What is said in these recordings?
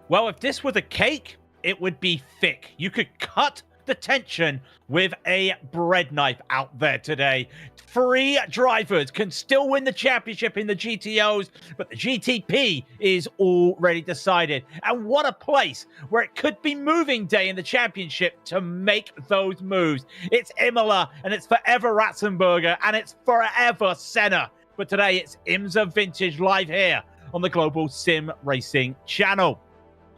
Well, if this was a cake, it would be thick. You could cut the tension with a bread knife out there today. 3 drivers can still win the championship in the GTOs, but the GTP is already decided. And what a place where it could be moving day in the championship to make those moves. It's Imola, and it's forever Ratzenberger, and it's forever Senna. But today it's IMSA Vintage live here on the Global SimRacing Channel.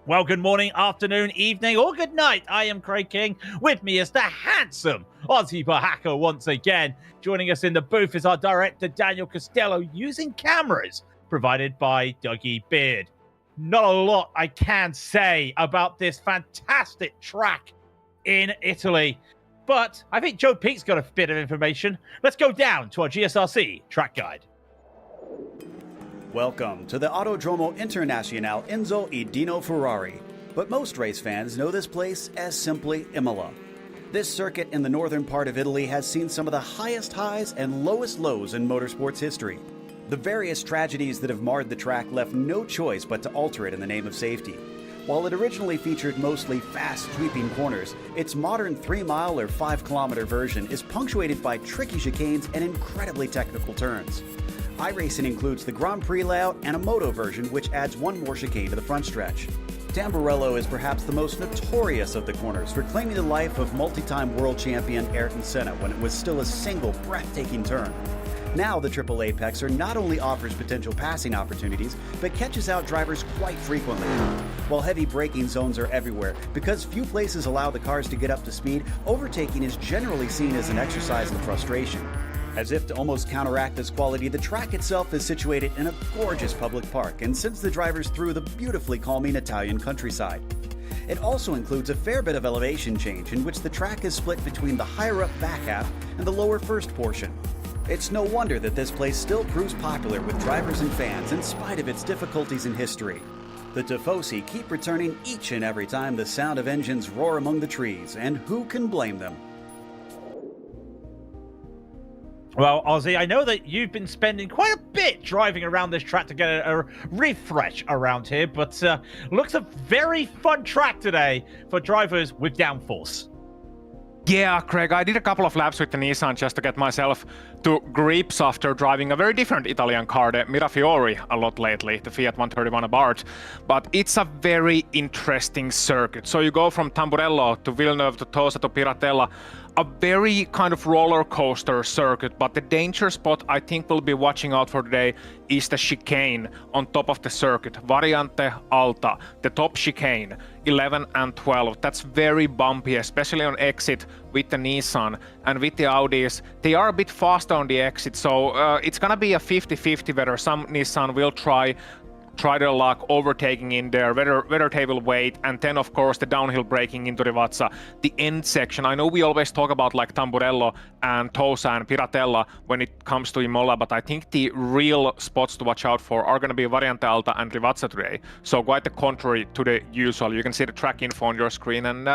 Well, good morning, afternoon, evening, or good night. I am Craig King. With me is the handsome Aussie hacker once again. Joining us in the booth is our director, Daniel Costello, using cameras provided by Dougie Beard. Not a lot I can say about this fantastic track in Italy, but I think Joe Peake's got a bit of information. Let's go down to our GSRC track guide. Welcome to the Autodromo Internazionale Enzo e Dino Ferrari, but most race fans know this place as simply Imola. This circuit in the northern part of Italy has seen some of the highest highs and lowest lows in motorsports history. The various tragedies that have marred the track left no choice but to alter it in the name of safety. While it originally featured mostly fast, sweeping corners, its modern 3-mile or 5-kilometer version is punctuated by tricky chicanes and incredibly technical turns. iRacing includes the Grand Prix layout and a moto version, which adds one more chicane to the front stretch. Tamburello is perhaps the most notorious of the corners for claiming the life of multi-time world champion Ayrton Senna when it was still a single breathtaking turn. Now the Triple Apexer not only offers potential passing opportunities, but catches out drivers quite frequently. While heavy braking zones are everywhere, because few places allow the cars to get up to speed, overtaking is generally seen as an exercise in frustration. As if to almost counteract this quality, the track itself is situated in a gorgeous public park and sends the drivers through the beautifully calming Italian countryside. It also includes a fair bit of elevation change in which the track is split between the higher up back half and the lower first portion. It's no wonder that this place still proves popular with drivers and fans in spite of its difficulties in history. The Tifosi keep returning each and every time the sound of engines roar among the trees, and who can blame them? Well, Ozzy, I know that you've been spending quite a bit driving around this track to get a refresh around here, but looks a very fun track today for drivers with downforce. Yeah, Craig, I did a couple of laps with the Nissan just to get myself to grips after driving a very different Italian car, the Mirafiori, a lot lately, the Fiat 131 Abarth. But it's a very interesting circuit. So you go from Tamburello to Villeneuve to Tosa to Piratella, a very kind of roller coaster circuit, but the danger spot I think we'll be watching out for today is the chicane on top of the circuit, Variante Alta, the top chicane, 11 and 12. That's very bumpy, especially on exit with the Nissan and with the Audis. They are a bit faster on the exit, so it's gonna be a 50-50 whether some Nissan will try their luck overtaking in there, whether they will wait, and then of course the downhill braking into Rivazza, the end section. I know we always talk about like Tamburello and Tosa and Piratella when it comes to Imola, but I think the real spots to watch out for are going to be Variante Alta and Rivazza today. So quite the contrary to the usual. You can see the track info on your screen, and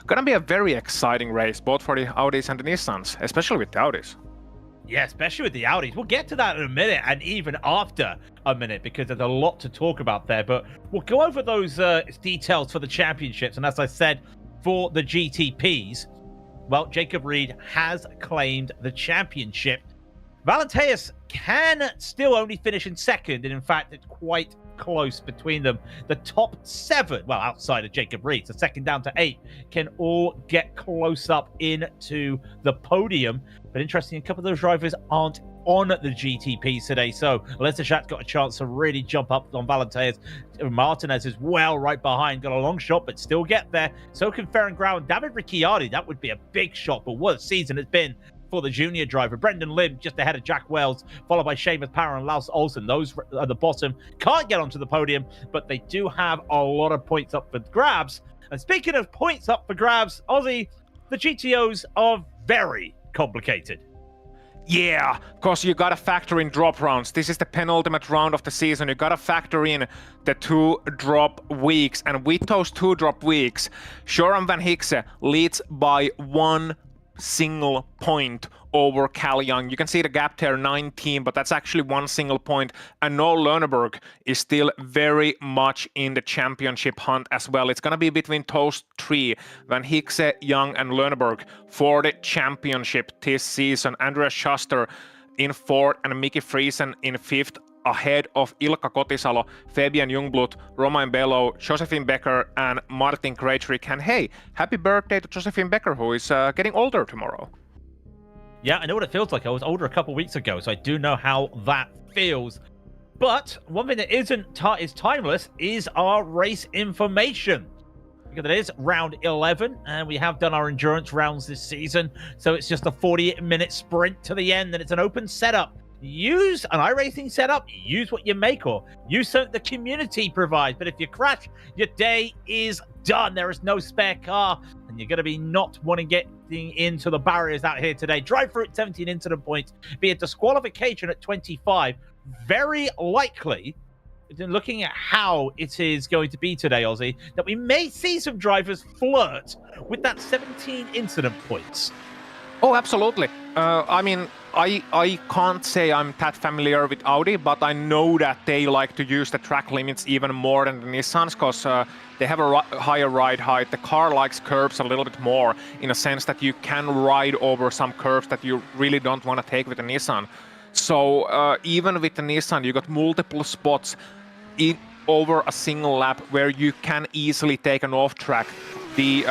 gonna be a very exciting race, both for the Audis and the Nissans, especially with the Audis. Yeah, especially with the Audis. We'll get to that in a minute, and even after a minute, because there's a lot to talk about there. But we'll go over those details for the championships. And as I said, for the GTPs, well, Jacob Reed has claimed the championship. Valenteus can still only finish in second, and in fact, it's quite close between them. The top 7, well, outside of Jacob Reed, so second down to 8, can all get close up into the podium. But interesting, a couple of those drivers aren't on the GTPs today, so Lesachat's got a chance to really jump up on Valenteus. Martinez as well, right behind, got a long shot, but still get there. So can Ferengrau and David Ricciardi. That would be a big shot, but what a season it's been for the junior driver. Brendan Lim just ahead of Jack Wells, followed by Seamus Power and Lars Olsen. Those at the bottom can't get onto the podium, but they do have a lot of points up for grabs. And speaking of points up for grabs, Aussie, the GTOs are very complicated. Yeah, because you gotta factor in drop rounds. This is the penultimate round of the season. You gotta factor in the 2 drop weeks. And with those 2 drop weeks, Joran van Hikse leads by 1 single point over Cal Young. You can see the gap there, 19, but that's actually one single point. And Noel Lerneberg is still very much in the championship hunt as well. It's going to be between those three, Van Hickse, Young, and Lerneberg, for the championship this season. Andreas Schuster in fourth and Mickey Friesen in fifth, ahead of Ilkka Kotisalo, Fabian Jungblut, Romain Bello, Josephine Becker, and Martin Krejcik. And hey, happy birthday to Josephine Becker, who is getting older tomorrow. Yeah, I know what it feels like. I was older a couple weeks ago, so I do know how that feels. But one thing that is timeless is our race information. Because it is round 11, and we have done our endurance rounds this season, so it's just a 48-minute sprint to the end, and it's an open setup. Use an iRacing setup, use what you make, or use something the community provides. But if you crash, your day is done. There is no spare car, and you're going to be not wanting getting into the barriers out here today. Drive through at 17 incident points, be a disqualification at 25. Very likely, looking at how it is going to be today, Ozzy, that we may see some drivers flirt with that 17 incident points. Oh, absolutely. I mean, I can't say I'm that familiar with Audi, but I know that they like to use the track limits even more than the Nissans, because they have a higher ride height. The car likes curves a little bit more, in a sense that you can ride over some curves that you really don't want to take with the Nissan. So even with the Nissan, you got multiple spots over a single lap where you can easily take an off track. The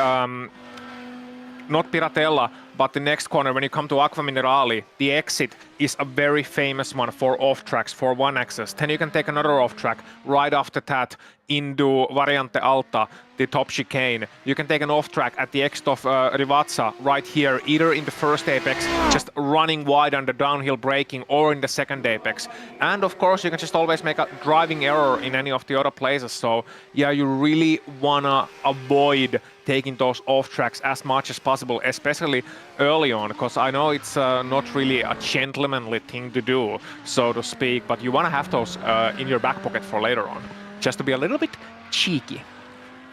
not Piratella, but the next corner, when you come to Acqua Minerali, the exit is a very famous one for off-tracks, for one access. Then you can take another off-track right after that into Variante Alta, the top chicane. You can take an off-track at the exit of Rivazza right here, either in the first apex, just running wide under downhill braking, or in the second apex. And of course, you can just always make a driving error in any of the other places. So yeah, you really wanna avoid taking those off tracks as much as possible, especially early on, because I know it's not really a gentlemanly thing to do, so to speak, but you want to have those in your back pocket for later on, just to be a little bit cheeky.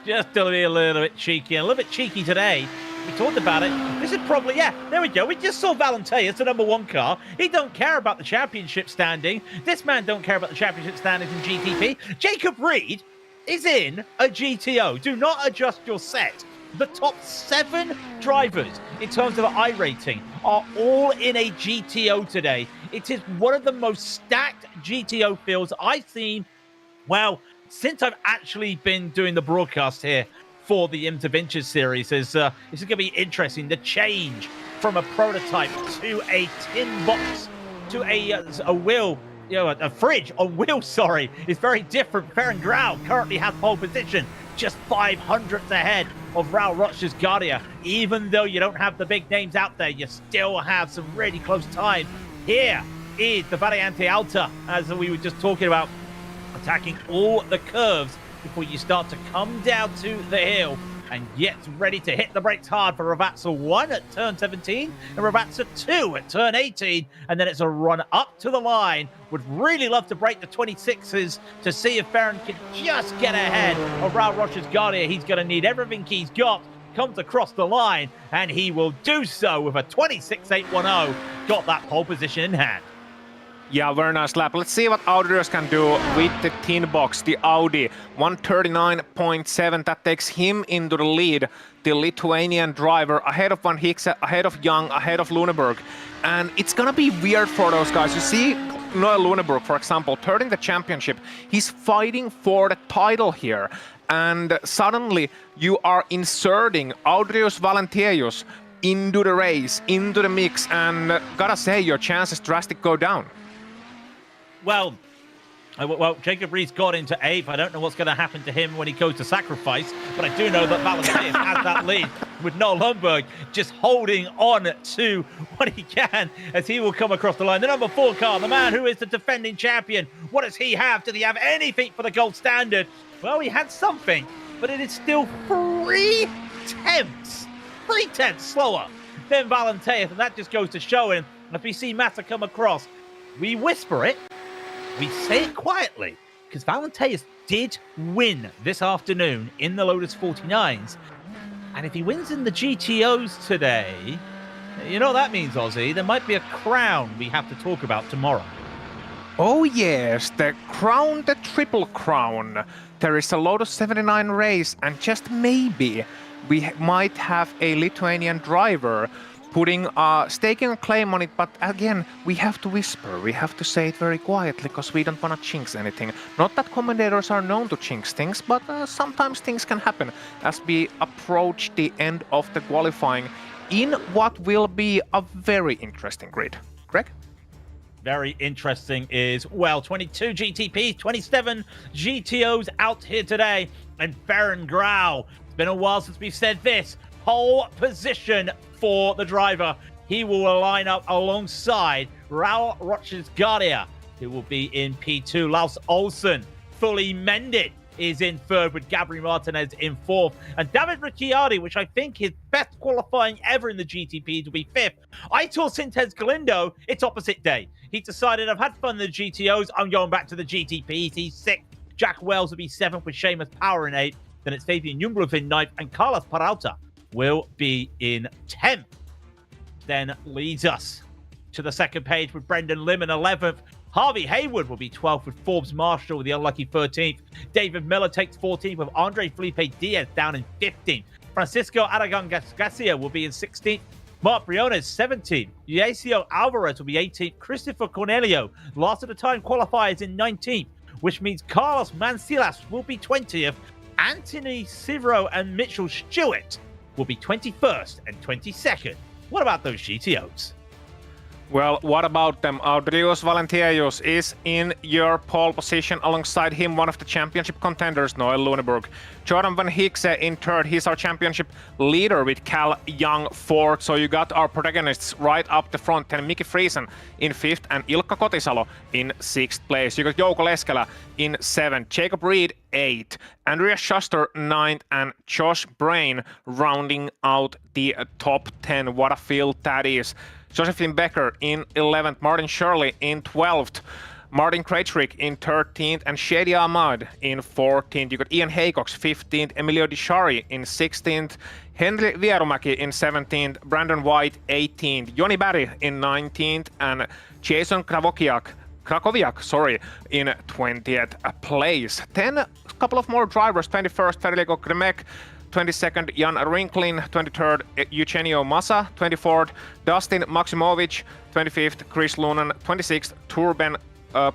Just to be a little bit cheeky, and a little bit cheeky today. We talked about it. This is probably, yeah, there we go. We just saw Valenteus, the #1 car. He don't care about the championship standing. This man don't care about the championship standings in GTP. Jacob Reed is in a GTO. Do not adjust your set. The top 7 drivers in terms of iRating are all in a GTO today. It is one of the most stacked GTO fields I've seen, well, since I've actually been doing the broadcast here for the IMSA Vintage series. This is going to be interesting. The change from a prototype to a tin box to a wheel, you know, a fridge on wheels, sorry, is very different. Ferran Grau currently has pole position, just 500ths ahead of Raul Roch's Guardia. Even though you don't have the big names out there, you still have some really close time. Here is the Variante Alta, as we were just talking about, attacking all the curves before you start to come down to the hill and get ready to hit the brakes hard for Rivazza 1 at turn 17 and Rivazza 2 at turn 18, and then it's a run up to the line. Would really love to break the 26s to see if Ferran can just get ahead of Raul Roch's Guardia. He's going to need everything he's got. Comes across the line, and he will do so with a 26.810. Got that pole position in hand. Yeah, very nice lap. Let's see what Audrius can do with the tin box, the Audi. 139.7, that takes him into the lead. The Lithuanian driver ahead of Van Hickse, ahead of Young, ahead of Luneburg. And it's gonna be weird for those guys. You see Noel Luneburg, for example, third in the championship. He's fighting for the title here. And suddenly you are inserting Audrius Valenteus into the race, into the mix, and gotta say, your chances drastically go down. Well, Jacob Reed's got into 8th. I don't know what's going to happen to him when he goes to sacrifice, but I do know that Valenteus has that lead with Noel Lundberg just holding on to what he can as he will come across the line. The #4 car, the man who is the defending champion. What does he have? Did he have anything for the gold standard? Well, he had something, but it is still 3/10 slower than Valenteus, and that just goes to show him. If we see Massa come across, we whisper it, we say it quietly, because Valenteus did win this afternoon in the Lotus 49s. And if he wins in the GTOs today, You know what that means, Ozzy? There might be a crown we have to talk about tomorrow. Oh yes, the crown, the triple crown. There is a Lotus 79 race, and just maybe we might have a Lithuanian driver staking a claim on it, but again, we have to whisper, we have to say it very quietly, because we don't want to jinx anything. Not that commentators are known to jinx things, but sometimes things can happen as we approach the end of the qualifying in what will be a very interesting grid. Greg? Very interesting is, well, 22 GTPs, 27 GTOs out here today, and Farron Grau. It's been a while since we've said this. Pole position for the driver. He will line up alongside Raul Rochesgaria, who will be in P2. Laus Olsen, fully mended, is in third, with Gabri Martinez in fourth. And David Ricciardi, which I think his best qualifying ever in the GTP, to be fifth. Aitor Sintez Galindo, it's opposite day. He decided, I've had fun in the GTOs, I'm going back to the GTPs. He's sixth. Jack Wells will be seventh, with Seamus Power in eighth. Then it's Fabian Jungberg in ninth, and Carlos Peralta will be in 10th. Then leads us to the second page with Brendan Lim in 11th. Harvey Hayward will be 12th, with Forbes Marshall with the unlucky 13th. David Miller takes 14th, with Andre Felipe Diaz down in 15th. Francisco Aragon Garcia will be in 16th. Mark Briones 17th. Yacio Alvarez will be 18th. Christopher Cornelio, last of the time qualifiers, in 19th, which means Carlos Mancilas will be 20th. Anthony Sivro and Mitchell Stewart will be 21st and 22nd. What about those GTOs? Well, what about them? Audrius Valentius is in your pole position. Alongside him, one of the championship contenders, Noel Luneburg. Jordan Van Hickse in third. He's our championship leader with Cal Young fourth. So you got our protagonists right up the front. Then Miki Friesen in fifth and Ilkka Kotisalo in sixth place. You got Jouko Leskela in seventh. Jacob Reed eighth. Andreas Schuster ninth. And Josh Brain rounding out the top 10. What a field that is. Josephine Becker in 11th, Martin Shirley in 12th, Martin Krejcik in 13th, and Shady Ahmad in 14th. You got Ian Haycox 15th, Emilio Di Shari in 16th, Henry Vierumäki in 17th, Brandon White 18th, Joni Barry in 19th, and Jason Krakowiak in 20th place. Then a couple of more drivers, 21st, Federico Kremek, 22nd, Jan Rinklin, 23rd, Eugenio Massa, 24th, Dustin Maximovic, 25th, Chris Lunan, 26th, Turben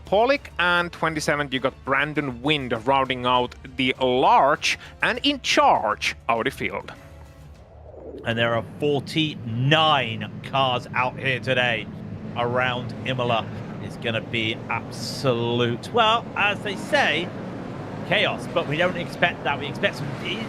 Polik, and 27th, you got Brandon Wind rounding out the large and in charge Audi field. And there are 49 cars out here today around Imola. It's going to be absolute, well, as they say, chaos, but we don't expect that. We expect some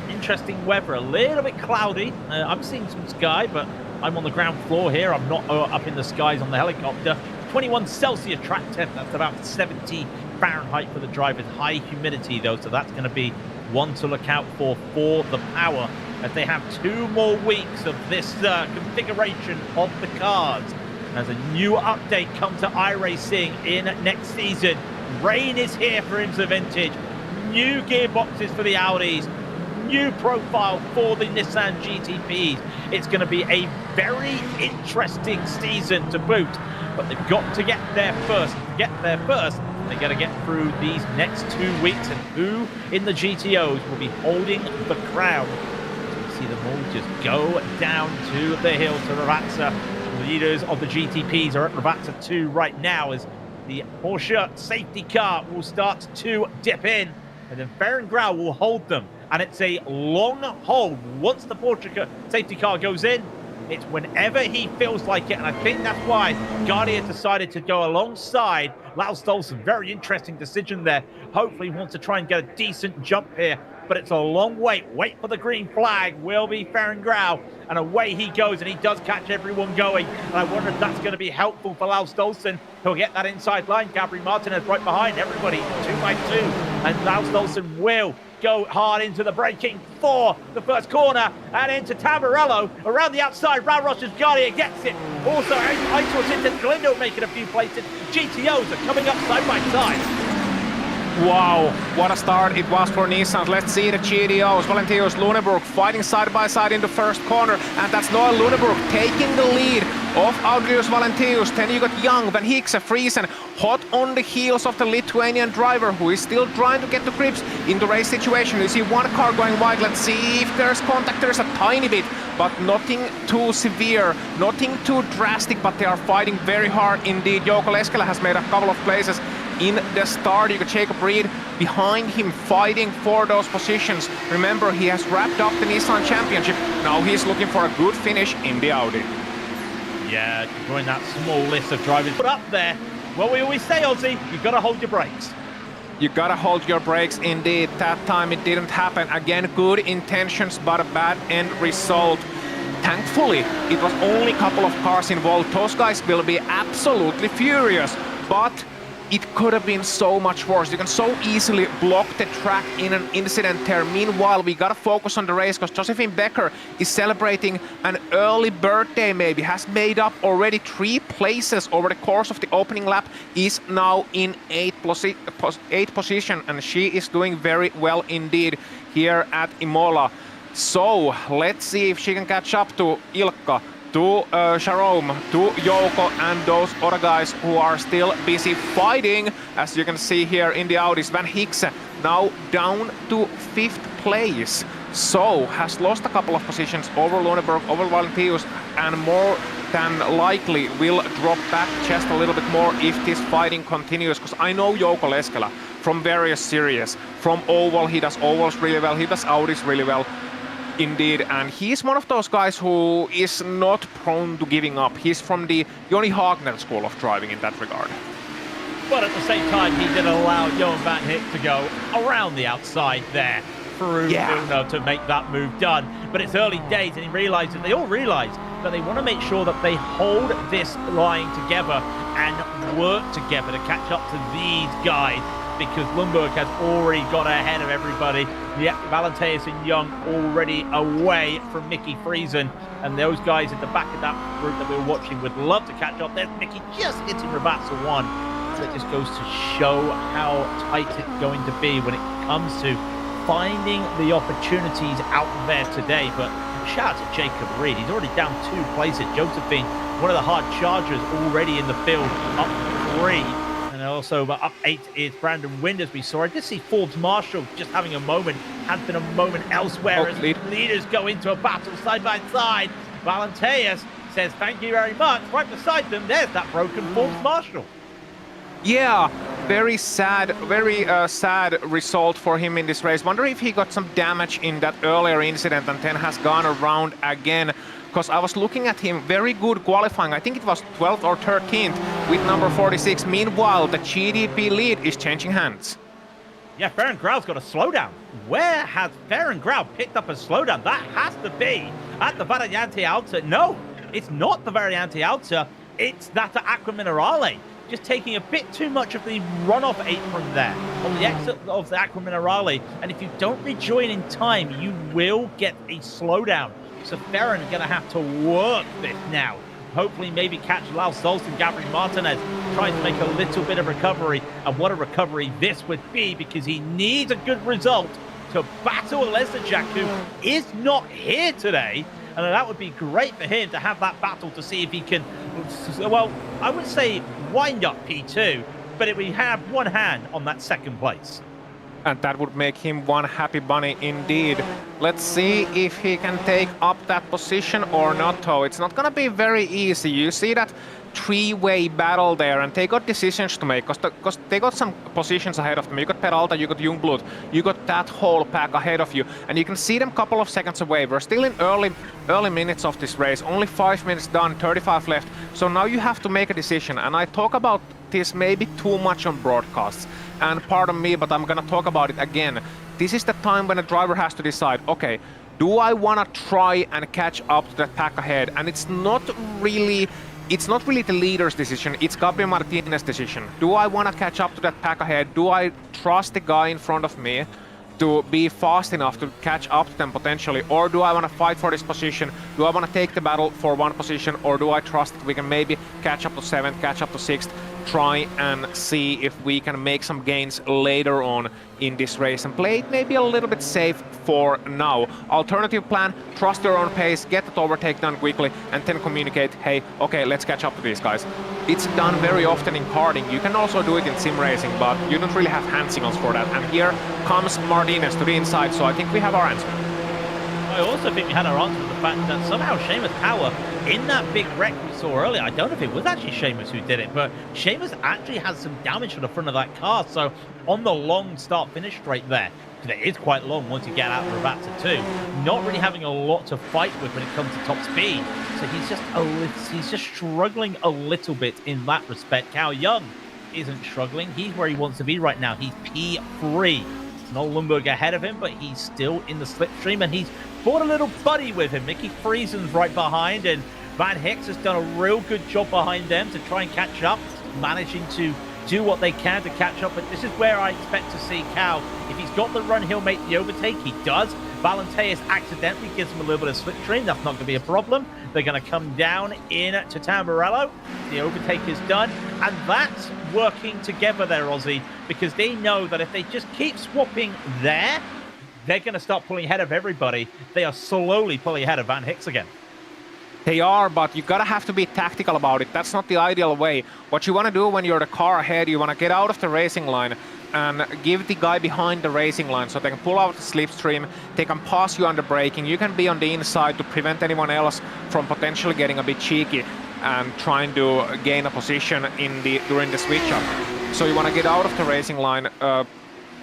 interesting weather, a little bit cloudy. I'm seeing some sky, but I'm on the ground floor here. I'm not up in the skies on the helicopter. 21 Celsius track temp, that's about 70 Fahrenheit for the drivers. High humidity though, so that's going to be one to look out for the power, as they have 2 more weeks of this configuration of the cars. As a new update comes to iRacing in next season. Rain is here for IMSA Vintage. New gearboxes for the Audis, new profile for the Nissan GTPs. It's going to be a very interesting season to boot, but they've got to get there first. To get there first, they've got to get through these next 2 weeks, and who in the GTOs will be holding the crown. So you see them all just go down to the hill to Ravazza. The leaders of the GTPs are at Ravazza 2 right now, as the Porsche safety car will start to dip in. And then Farron Grau will hold them. And it's a long hold. Once the Porsche safety car goes in, it's whenever he feels like it. And I think that's why Guardia decided to go alongside Laus Stolzen. Very interesting decision there. Hopefully he wants to try and get a decent jump here. But it's a long wait. Wait for the green flag. Will be Farron Grau. And away he goes, and he does catch everyone going. And I wonder if that's going to be helpful for Laus Stolzen. He'll get that inside line. Gabri Martinez right behind everybody, 2 by 2. And Laus Stolzen will go hard into the braking for the first corner, and into Tabarello around the outside. Raul Rochesgaria gets it. Also, Aitor Sintez Galindo making a few places. GTOs are coming up side by side. Wow, what a start it was for Nissan. Let's see the GTOs. Valentinius, Lüneburg fighting side by side in the first corner, and that's Noel Lüneburg taking the lead of Audrius Valentinius. Then you got Young, Van Hickse, Friesen, hot on the heels of the Lithuanian driver who is still trying to get to grips in the race situation. You see one car going wide. Let's see if there's contact. There's a tiny bit, but nothing too severe, nothing too drastic, but they are fighting very hard indeed. Jouko Leskela has made a couple of places in the start. You got Jacob Reed behind him fighting for those positions. Remember, he has wrapped up the Nissan Championship. Now he's looking for a good finish in the Audi. Yeah, to join that small list of drivers put up there. Well, we always say, Ozzy, you got to hold your brakes. You gotta hold your brakes indeed. That time it didn't happen. Again, good intentions, but a bad end result. Thankfully, it was only a couple of cars involved. Those guys will be absolutely furious, but it could have been so much worse. You can so easily block the track in an incident there. Meanwhile, we gotta focus on the race because Josephine Becker is celebrating an early birthday maybe, has made up already 3 places over the course of the opening lap, is now in 8th position, and she is doing very well indeed here at Imola. So let's see if she can catch up to Ilkka, to Jerome, to Jouko, and those other guys who are still busy fighting. As you can see here in the Audis, Van Hickse now down to 5th place. So has lost a couple of positions over Lüneburg, over Valentinius, and more than likely will drop back just a little bit more if this fighting continues. Because I know Jouko Leskela from various series. From Oval, he does Ovals really well, he does Audis really well. Indeed, and he's one of those guys who is not prone to giving up. He's from the Joni Hagner school of driving in that regard. But at the same time, he did allow Johan Van Hick to go around the outside there through Uno to make that move done. But it's early days, and they all realize that they want to make sure that they hold this line together and work together to catch up to these guys, because Lundberg has already got ahead of everybody. Yeah, Valentinius and Young already away from Mickey Friesen, and those guys at the back of that group that we were watching would love to catch up. There's Mickey just hitting Ravazza 1. So it just goes to show how tight it's going to be when it comes to finding the opportunities out there today. But shout out to Jacob Reed. He's already down 2 places. Josephine, one of the hard chargers, already in the field, up 3. And also up 8 is Brandon Wind, as we saw. I did see Forbes Marshall just having a moment, has been a moment elsewhere as leaders go into a battle side by side. Valentinius says thank you very much. Right beside them, there's that broken Forbes Marshall. Yeah, very sad result for him in this race. Wonder if he got some damage in that earlier incident and then has gone around again. Because I was looking at him, very good qualifying. I think it was 12th or 13th with number 46. Meanwhile, the GTP lead is changing hands. Yeah, Ferenc Grau's got a slowdown. Where has Ferenc Grau picked up a slowdown? That has to be at the Variante Alta. No, it's not the Variante Alta. It's that Aqua Minerale. Just taking a bit too much of the runoff apron there on the exit of the Aqua Minerale. And if you don't rejoin in time, you will get a slowdown. So Ferran is going to have to work this now. Hopefully maybe catch Lal Solston, Gabriel Martinez, trying to make a little bit of recovery. And what a recovery this would be, because he needs a good result to battle Lesnajak, who is not here today. And that would be great for him to have that battle to see if he can, well, I would say wind up P2, but we have one hand on that 2nd place. And that would make him one happy bunny indeed. Let's see if he can take up that position or not, though. It's not gonna be very easy. You see that 3-way battle there, and they got decisions to make, because they got some positions ahead of them. You got Peralta, you got Jungblut, you got that whole pack ahead of you, and you can see them a couple of seconds away. We're still in early minutes of this race, only 5 minutes done, 35 left. So now you have to make a decision, and I talk about this maybe too much on broadcasts, and pardon me, but I'm gonna talk about it again. This is the time when a driver has to decide, okay, do I wanna try and catch up to that pack ahead? And it's not really the leader's decision, it's Gabriel Martinez's decision. Do I want to catch up to that pack ahead? Do I trust the guy in front of me to be fast enough to catch up to them potentially? Or do I want to fight for this position? Do I want to take the battle for one position? Or do I trust that we can maybe catch up to 7th, catch up to 6th? try and see if we can make some gains later on in this race and play it maybe a little bit safe for now. Alternative plan, trust your own pace, get that overtake done quickly, and then communicate, hey, okay, let's catch up to these guys. It's done very often in karting. You can also do it in sim racing, but you don't really have hand signals for that. And here comes Martinez to the inside, so I think we have our answer. I also think we had our answer to the fact that somehow Seamus Power, in that big wreck we saw earlier, I don't know if it was actually Seamus who did it, but Seamus actually has some damage to the front of that car. So on the long start-finish straight there, because it is quite long once you get out of Rabatza 2, not really having a lot to fight with when it comes to top speed. So he's just struggling a little bit in that respect. Cal Young isn't struggling. He's where he wants to be right now. He's P3. No Lundberg ahead of him, but he's still in the slipstream, and he's brought a little buddy with him. Mickey Friesen's right behind, and Van Hicks has done a real good job behind them to try and catch up, managing to do what they can to catch up. But this is where I expect to see Cal. If he's got the run, he'll make the overtake. He does. Valenteus accidentally gives him a little bit of slipstream. That's not going to be a problem. They're going to come down in to Tamburello. The overtake is done, and that's working together there, Ozzy, because they know that if they just keep swapping there, they're going to start pulling ahead of everybody. They are slowly pulling ahead of Van Hicks again. They are, but you gotta have to be tactical about it. That's not the ideal way. What you want to do when you're the car ahead, you want to get out of the racing line and give the guy behind the racing line so they can pull out the slipstream, they can pass you under braking, you can be on the inside to prevent anyone else from potentially getting a bit cheeky and trying to gain a position during the switch up. So you want to get out of the racing line,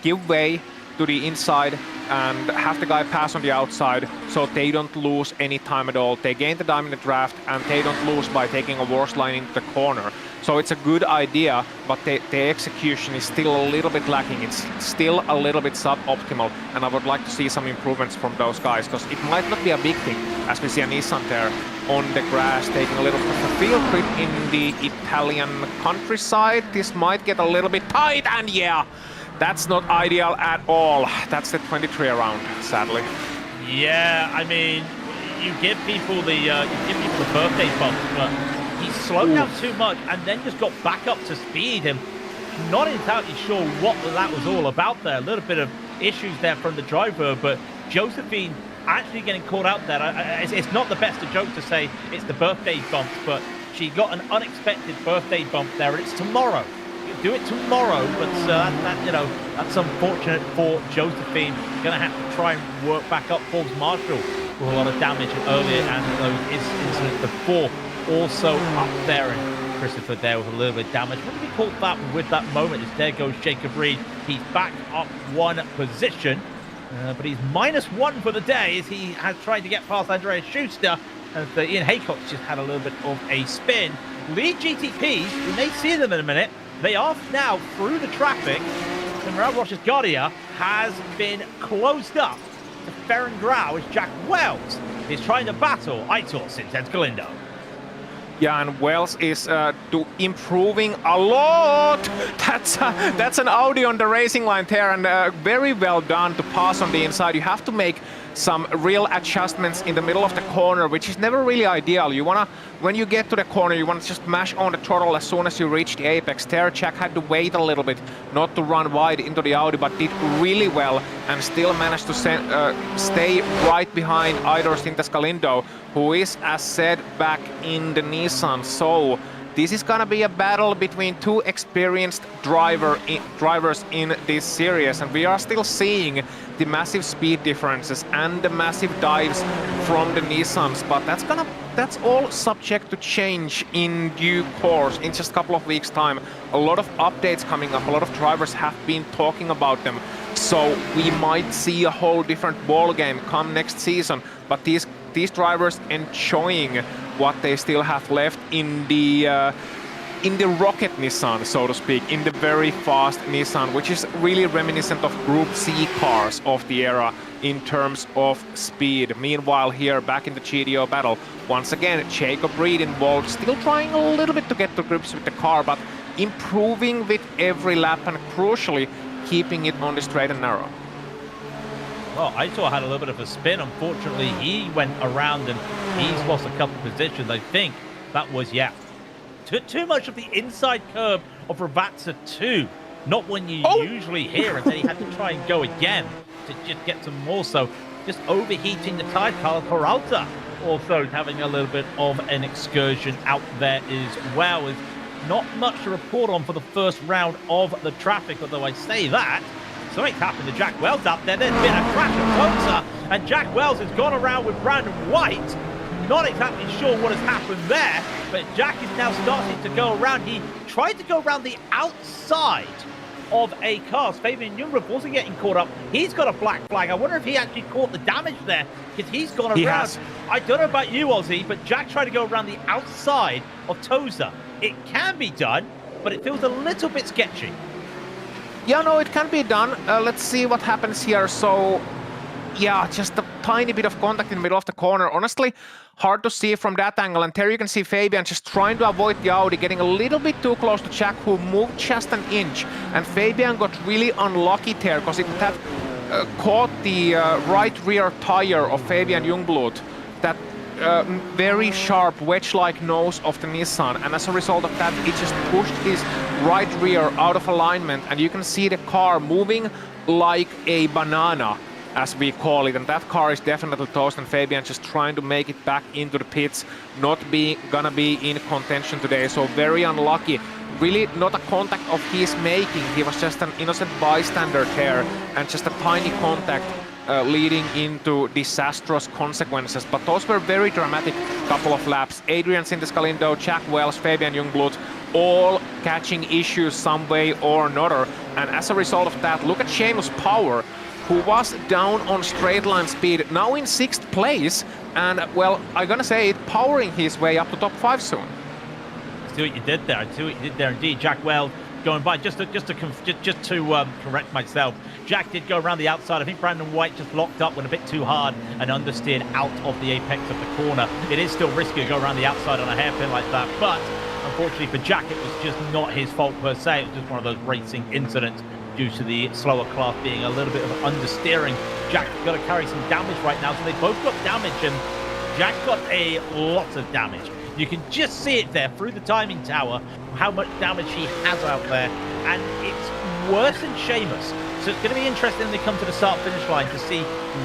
give way to the inside and have the guy pass on the outside so they don't lose any time at all. They gain the time in the draft and they don't lose by taking a worse line into the corner. So it's a good idea, but the execution is still a little bit lacking. It's still a little bit suboptimal, and I would like to see some improvements from those guys, because it might not be a big thing, as we see a Nissan there on the grass taking a little bit of a field trip in the Italian countryside. This might get a little bit tight, and yeah, that's not ideal at all. That's the 23 around, sadly. Yeah, I mean, you give people the birthday bump, but he slowed down too much and then just got back up to speed. And not entirely sure what that was all about there. A little bit of issues there from the driver, but Josephine actually getting caught out there. It's not the best of joke to say it's the birthday bump, but she got an unexpected birthday bump there, and it's tomorrow. Do it tomorrow, but that's unfortunate for Josephine. Gonna have to try and work back up. Forbes Marshall with a lot of damage earlier, and those incidents before also up there, and Christopher there with a little bit of damage. What did we call that with that moment? As there goes Jacob Reed. He's back up one position, but he's -1 for the day as he has tried to get past Andreas Schuster, as Ian Haycock's just had a little bit of a spin. Lead GTPs, we may see them in a minute. They are now through the traffic, and Morel Rochas Guardia has been closed up to Ferran Grau as Jack Wells is trying to battle Aitor Sintens Galindo. Yeah, and Wells is improving a lot. That's an Audi on the racing line there, and very well done to pass on the inside. You have to make some real adjustments in the middle of the corner, which is never really ideal. You wanna, when you get to the corner, you wanna just mash on the throttle as soon as you reach the apex. There, Jack had to wait a little bit, not to run wide into the Audi, but did really well and still managed to stay right behind Aitor Sintens Galindo, who is, as said, back in the Nissan. So this is gonna be a battle between two experienced drivers in this series, and we are still seeing the massive speed differences and the massive dives from the Nissans, but that's all subject to change in due course in just a couple of weeks' time. A lot of updates coming up, a lot of drivers have been talking about them, so we might see a whole different ball game come next season. But these drivers enjoying what they still have left in the rocket Nissan, so to speak, in the very fast Nissan, which is really reminiscent of Group C cars of the era in terms of speed. Meanwhile, here back in the GTO battle, once again, Jacob Reed involved, still trying a little bit to get to grips with the car, but improving with every lap and crucially keeping it on the straight and narrow. Well, Aitor had a little bit of a spin. Unfortunately, he went around and he's lost a couple positions. I think that was, yeah, too much of the inside curb of Ravazza 2. Not when you usually hear, and then he had to try and go again to just get some more. So just overheating the tire. Carl Peralta also having a little bit of an excursion out there as well. With not much to report on for the first round of the traffic, although I say that something's happened to Jack Wells out there. There's been a crash of Tosa, and Jack Wells has gone around with Brandon White. Not exactly sure what has happened there, but Jack is now starting to go around. He tried to go around the outside of a car. Fabian Jungwirth wasn't getting caught up. He's got a black flag. I wonder if he actually caught the damage there, because he's gone around. He has. I don't know about you, Ozzy, but Jack tried to go around the outside of Tosa. It can be done, but it feels a little bit sketchy. Yeah, no, it can be done. Let's see what happens here. So, yeah, just a tiny bit of contact in the middle of the corner. Honestly, hard to see from that angle. And there you can see Fabian just trying to avoid the Audi, getting a little bit too close to Jack, who moved just an inch. And Fabian got really unlucky there, because it had caught the right rear tire of Fabian Jungblut. That very sharp wedge-like nose of the Nissan, and as a result of that, it just pushed his right rear out of alignment, and you can see the car moving like a banana, as we call it, and that car is definitely toast, and Fabian just trying to make it back into the pits, not gonna be in contention today, so very unlucky. Really not a contact of his making, he was just an innocent bystander there, and just a tiny contact leading into disastrous consequences. But those were very dramatic couple of laps. Adrian Sintes-Galindo, Jack Wells, Fabian Jungblut, all catching issues some way or another. And as a result of that, look at Seamus Power, who was down on straight line speed, now in 6th place. And, well, I'm gonna say it, powering his way up to top 5 soon. I see what you did there. I see what you did there indeed. Jack Wells going by. Just to correct myself, Jack did go around the outside. I think Brandon White just locked up, went a bit too hard, and understeered out of the apex of the corner. It is still risky to go around the outside on a hairpin like that, but unfortunately for Jack, it was just not his fault per se. It was just one of those racing incidents due to the slower class being a little bit of understeering. Jack's got to carry some damage right now, so they both got damage, and Jack got a lot of damage. You can just see it there through the timing tower, how much damage he has out there, and it's worse than Seamus. So it's going to be interesting when they come to the start-finish line to see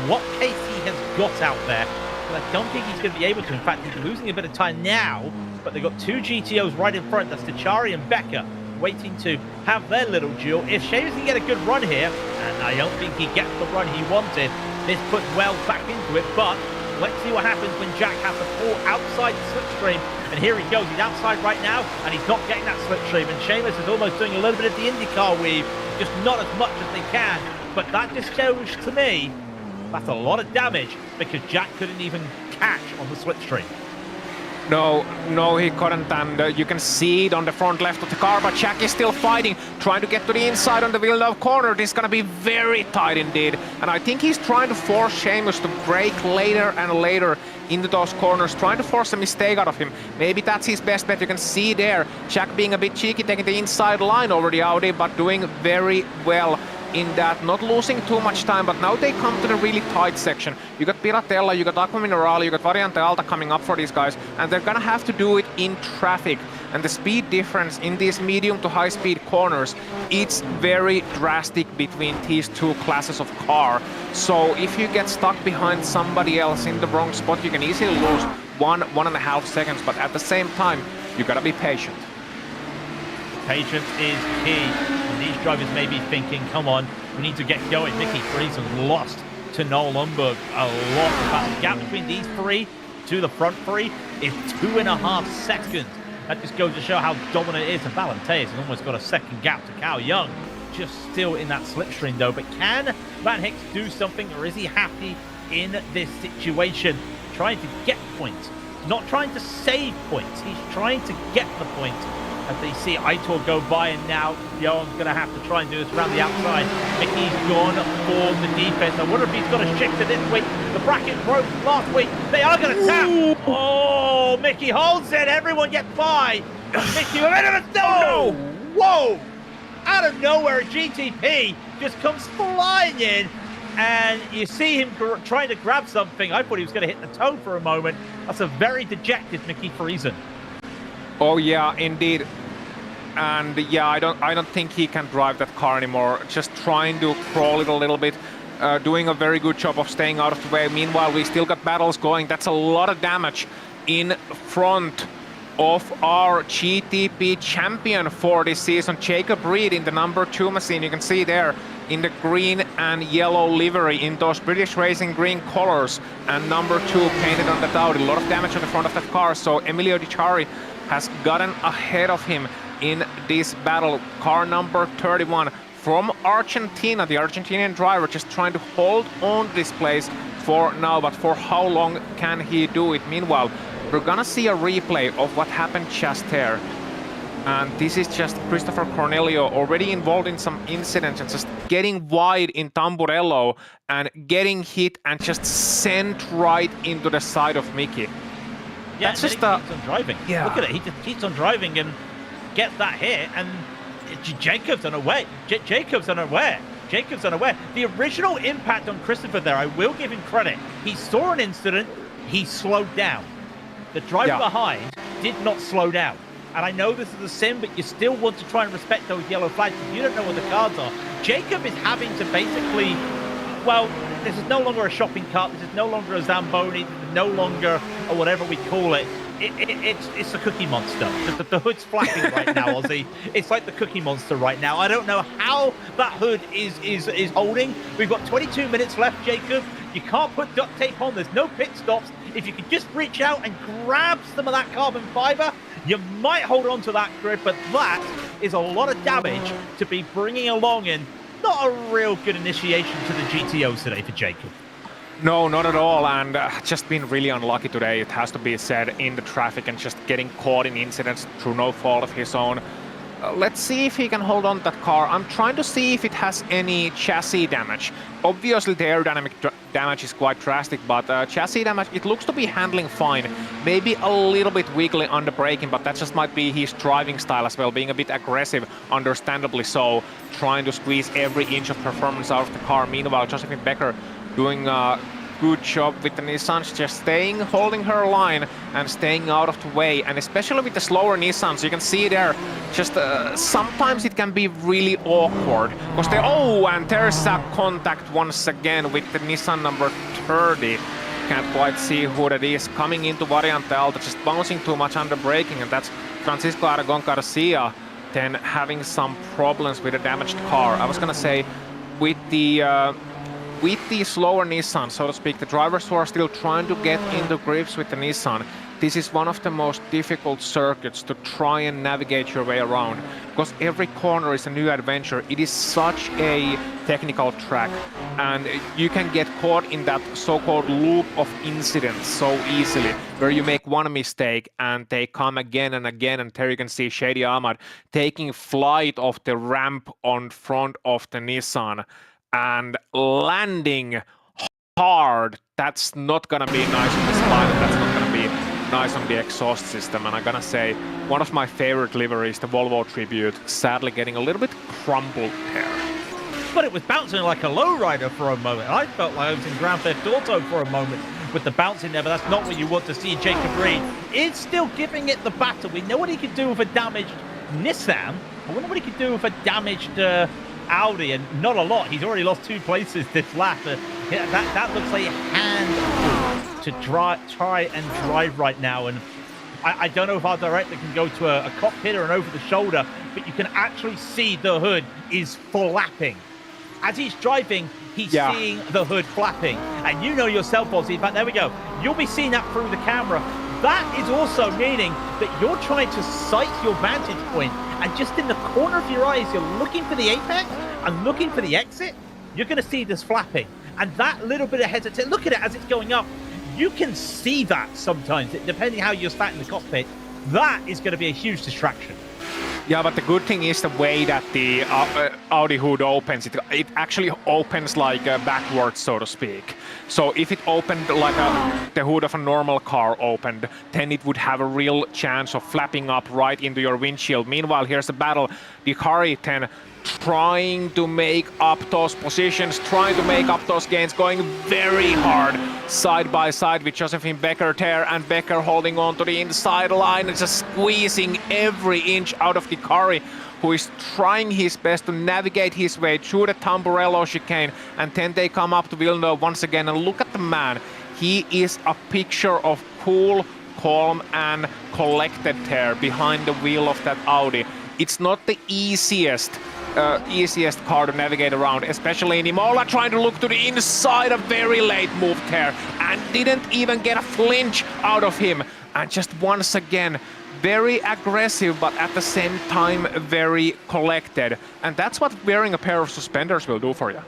what pace he has got out there. But I don't think he's going to be able to. In fact, he's losing a bit of time now, but they've got 2 GTOs right in front. That's Tachari and Becker waiting to have their little duel. If Seamus can get a good run here, and I don't think he gets the run he wanted, this puts Wells back into it, but let's see what happens when Jack has to pull outside the slipstream. And here he goes. He's outside right now, and he's not getting that slipstream. And Seamus is almost doing a little bit of the IndyCar weave, just not as much as they can. But that just shows to me that's a lot of damage, because Jack couldn't even catch on the slipstream. No, he couldn't, and you can see it on the front left of the car, but Jack is still fighting, trying to get to the inside on the Villeneuve corner. This is gonna be very tight indeed, and I think he's trying to force Seamus to brake later and later into those corners, trying to force a mistake out of him. Maybe that's his best bet. You can see there, Jack being a bit cheeky, taking the inside line over the Audi, but doing very well in that, not losing too much time. But now they come to the really tight section. You got Piratella, you got Aqua Minerale, you got Variante Alta coming up for these guys, and they're gonna have to do it in traffic. And the speed difference in these medium to high speed corners, it's very drastic between these two classes of car. So if you get stuck behind somebody else in the wrong spot, you can easily lose 1.5 seconds, but at the same time, you gotta be patient. Patience is key, and these drivers may be thinking, come on, we need to get going. Mickey Friesen lost to Noel Lundberg a lot. In fact, the gap between these three to the front three is 2.5 seconds. That just goes to show how dominant it is. And Valenteus has almost got a second gap to Cal Young, just still in that slipstream though. But can Van Hicks do something, or is he happy in this situation? Trying to get points, not trying to save points. He's trying to get the points. As they see Aitor go by, and now Johan's going to have to try and do this around the outside. Mickey's gone for the defense. I wonder if he's got a shift to this week. The bracket broke last week. They are going to tap. Ooh. Oh, Mickey holds it. Everyone gets by. Mickey, a bit of a no. Whoa! Out of nowhere, a GTP just comes flying in, and you see him trying to grab something. I thought he was going to hit the toe for a moment. That's a very dejected Mickey Friesen. Oh yeah, indeed. And yeah, I don't think he can drive that car anymore. Just trying to crawl it a little bit, doing a very good job of staying out of the way. Meanwhile, we still got battles going. That's a lot of damage in front of our GTP champion for this season, Jacob Reed, in the number 2 machine. You can see there in the green and yellow livery in those British Racing green colors, and number 2 painted on that Audi. A lot of damage on the front of that car, so Emilio Di Ciari has gotten ahead of him in this battle. Car number 31 from Argentina, the Argentinian driver, just trying to hold on to this place for now, but for how long can he do it? Meanwhile, we're gonna see a replay of what happened just there. And this is just Christopher Cornelio already involved in some incidents and just getting wide in Tamburello and getting hit and just sent right into the side of Mickey. Yeah, that's just he keeps on driving. Yeah. Look at it, he just keeps on driving and gets that hit, and Jacob's unaware. Jacob's unaware. Jacob's unaware. The original impact on Christopher there, I will give him credit. He saw an incident, he slowed down. The driver behind did not slow down. And I know this is a sim, but you still want to try and respect those yellow flags because you don't know what the cards are. Jacob is having to basically, well, this is no longer a shopping cart, this is no longer a Zamboni, this is no longer a whatever we call it. It's the Cookie Monster. The hood's flapping right now, Ozzy. It's like the Cookie Monster right now. I don't know how that hood is holding. We've got 22 minutes left, Jacob. You can't put duct tape on. There's no pit stops. If you could just reach out and grab some of that carbon fiber, you might hold on to that grip, but that is a lot of damage to be bringing along, and not a real good initiation to the GTOs today for Jacob. No, not at all, and just been really unlucky today, it has to be said, in the traffic and just getting caught in incidents through no fault of his own. Let's see if he can hold on to that car. I'm trying to see if it has any chassis damage. Obviously the aerodynamic damage is quite drastic, but chassis damage, it looks to be handling fine. Maybe a little bit wiggly under braking, but that just might be his driving style as well, being a bit aggressive, understandably so, trying to squeeze every inch of performance out of the car. Meanwhile, Josephine Becker doing a good job with the Nissans, just holding her line and staying out of the way, and especially with the slower Nissans, you can see there, just sometimes it can be really awkward, because and there's a contact once again with the Nissan number 30. Can't quite see who that is, coming into Variante Alta, just bouncing too much under braking, and that's Francisco Aragon Garcia then having some problems with a damaged car. I was gonna say, with the slower Nissan, so to speak, the drivers who are still trying to get into grips with the Nissan, this is one of the most difficult circuits to try and navigate your way around, because every corner is a new adventure. It is such a technical track, and you can get caught in that so-called loop of incidents so easily, where you make one mistake and they come again and again, and there you can see Shady Ahmad taking flight off the ramp on front of the Nissan and landing hard. That's not gonna be nice on the spine, that's not gonna be nice on the exhaust system. And I'm gonna say, one of my favorite liveries, the Volvo Tribute, sadly getting a little bit crumpled there. But it was bouncing like a lowrider for a moment. I felt like I was in Grand Theft Auto for a moment with the bouncing there, but that's not what you want to see. Jacob Reed is still giving it the battle. We know what he could do with a damaged Nissan. I wonder what he could do with a damaged Audi, and not a lot. He's already lost 2 places this lap. That looks like a handful to try and drive right now, and I don't know if our director can go to a cockpit or an over the shoulder, but you can actually see the hood is flapping. As he's driving, he's seeing the hood flapping, and you know yourself, Ozzy, in fact, there we go. You'll be seeing that through the camera. That is also meaning that you're trying to sight your vantage point, and just in the corner of your eyes, you're looking for the apex and looking for the exit. You're going to see this flapping, and that little bit of hesitation. Look at it as it's going up. You can see that sometimes, depending how you're sat in the cockpit. That is going to be a huge distraction. Yeah, but the good thing is the way that the Audi hood opens. It actually opens like backwards, so to speak. So if it opened like the hood of a normal car opened, then it would have a real chance of flapping up right into your windshield. Meanwhile, here's the battle. The Hurry 10 trying to make up those positions, trying to make up those gains, going very hard, side by side with Josephine Becker there, and Becker holding on to the inside line and just squeezing every inch out of Hikari, who is trying his best to navigate his way through the Tamburello chicane, and then they come up to Villeneuve once again, and look at the man. He is a picture of cool, calm and collected there behind the wheel of that Audi. It's not the easiest car to navigate around, especially in Imola, trying to look to the inside. A very late move there and didn't even get a flinch out of him. And just once again, very aggressive, but at the same time very collected. And that's what wearing a pair of suspenders will do for you.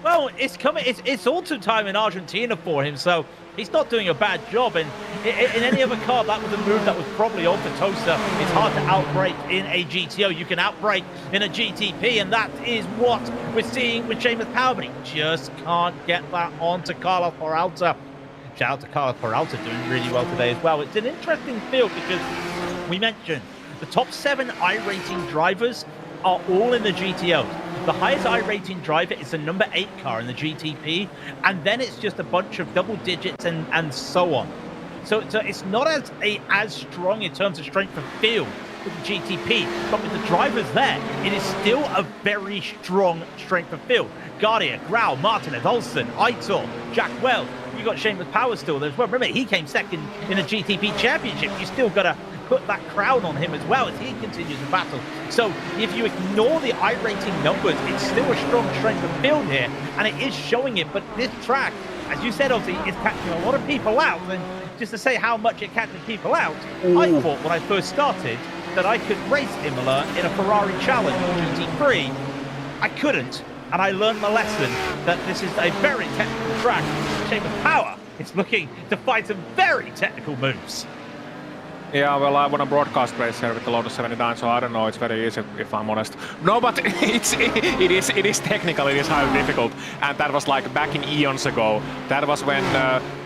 Well, it's autumn time in Argentina for him, so he's not doing a bad job. And in any other car, that was a move that was probably on for Tosa. It's hard to outbrake in a GTO. You can outbrake in a GTP, and that is what we're seeing with Seamus Power, but he just can't get that onto Carlos Peralta. Shout out to Carlos Peralta, doing really well today as well. It's an interesting field because we mentioned the top 7 iRacing drivers are all in the GTOs. The highest iRacing driver is the number 8 car in the GTP, and then it's just a bunch of double digits and so on. So it's not as strong in terms of strength of field with the GTP, but with the drivers there, it is still a very strong strength of field. Guardia, Grau, Martinez, Olsen, Aitor, Jack Wells. You got Seamus Power still there as well. Remember, he came second in the GTP Championship. You still got to put that crown on him as well as he continues the battle. So if you ignore the iRacing numbers, it's still a strong strength of field here, and it is showing it. But this track, as you said, Ozzy, is catching a lot of people out. And just to say how much it catches people out, I thought when I first started that I could race Imola in a Ferrari Challenge GT3. I couldn't, and I learned my lesson that this is a very technical track. Seamus Power is looking to find some very technical moves. Yeah, well, I want to broadcast race here with the Lotus 79, so I don't know. It's very easy, if I'm honest. No, but it is technical. It is highly difficult, and that was like back in eons ago. That was when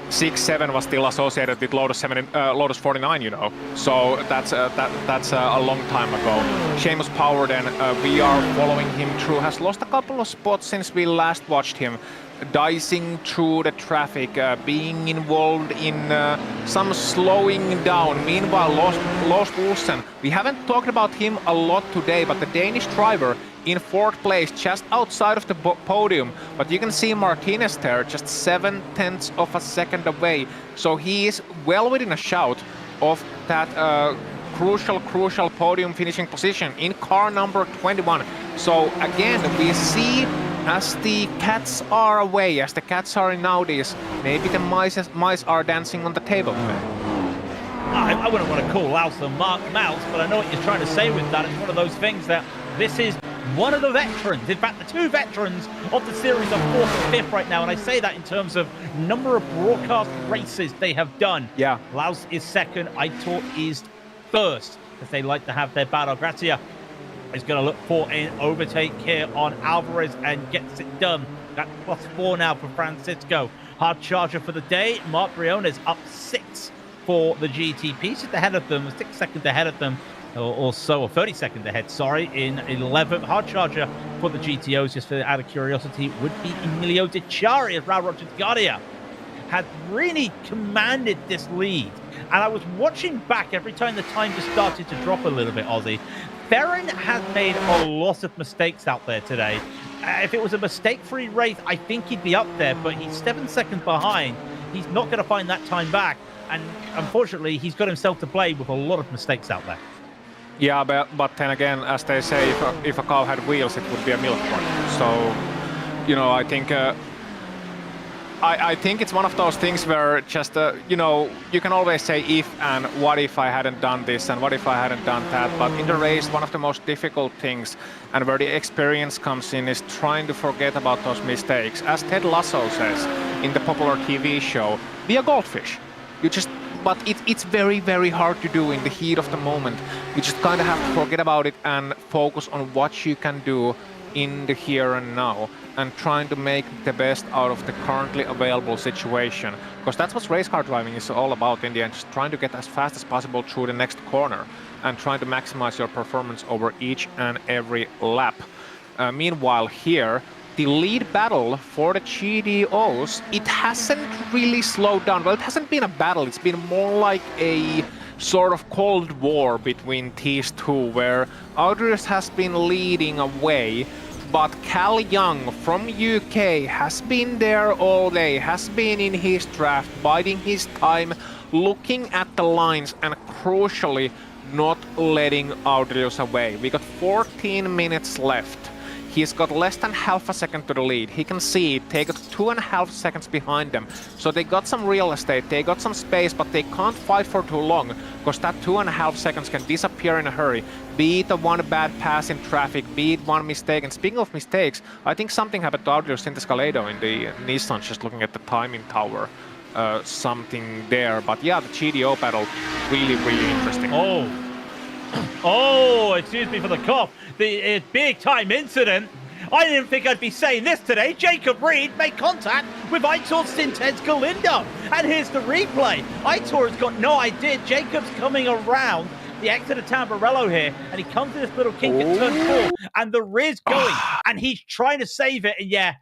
6-7 was still associated with Lotus 49, you know. So that's a long time ago. Seamus Power, then we are following him through. Has lost a couple of spots since we last watched him. Dicing through the traffic, being involved in some slowing down. Meanwhile, Lars Olsen, we haven't talked about him a lot today, but the Danish driver in 4th place, just outside of the podium. But you can see Martinez there, just 0.7 of a second away. So he is well within a shout of that crucial podium finishing position in car number 21. So again, we see as the cats are away, as the cats are in Audis, maybe the mice are dancing on the table today. I wouldn't want to call out the mouse, but I know what you're trying to say with that. It's one of those things that this is one of the veterans. In fact, the 2 veterans of the series are 4th and 5th right now, and I say that in terms of number of broadcast races they have done. Yeah. Laus is 2nd, Aitor is 1st, as they like to have their battle. Gracia is going to look for an overtake here on Alvarez and gets it done. That's +4 now for Francisco. Hard charger for the day. Mark Briones up 6 for the GTP. Just ahead of them, 6 seconds ahead of them, or 30 seconds ahead, sorry, in 11th. Hard charger for the GTOs, just for out of curiosity, would be Emilio Di Chiari, as Raul Rogers Guardia has really commanded this lead. And I was watching back every time the time just started to drop a little bit, Ozzy. Ferrin has made a lot of mistakes out there today. If it was a mistake-free race, I think he'd be up there, but he's 7 seconds behind. He's not going to find that time back, and unfortunately, he's got himself to play with a lot of mistakes out there. Yeah, but then again, as they say, if a cow had wheels, it would be a milk one. So, you know, I think I think it's one of those things where just, you know, you can always say if and what if I hadn't done this and what if I hadn't done that. But in the race, one of the most difficult things and where the experience comes in is trying to forget about those mistakes. As Ted Lasso says in the popular TV show, be a goldfish. But it's very, very hard to do in the heat of the moment. You just kind of have to forget about it and focus on what you can do in the here and now, and trying to make the best out of the currently available situation. Because that's what race car driving is all about in the end, just trying to get as fast as possible through the next corner and trying to maximize your performance over each and every lap. Meanwhile here, the lead battle for the GDOs, it hasn't really slowed down. Well, it hasn't been a battle, it's been more like a sort of cold war between these two, where Audius has been leading away, but Cal Young from UK has been there all day, has been in his draft, biding his time, looking at the lines and crucially not letting Audius away. We got 14 minutes left. He's got less than half a second to the lead. He can see it. They got 2.5 seconds behind them. So they got some real estate, they got some space, but they can't fight for too long, because that 2.5 seconds can disappear in a hurry. Be it a one bad pass in traffic, be it one mistake. And speaking of mistakes, I think something happened to Audius in the Scalado in the Nissan, just looking at the timing tower. Something there. But yeah, the GDO battle, really, really interesting. Oh, excuse me for the cough. The big time incident. I didn't think I'd be saying this today. Jacob Reed made contact with Aitor Sintez Galindo. And here's the replay. Aitor has got no idea. Jacob's coming around the exit of Tamburello here, and he comes to this little kink at turn 4, and the rear's going, and he's trying to save it. And yeah,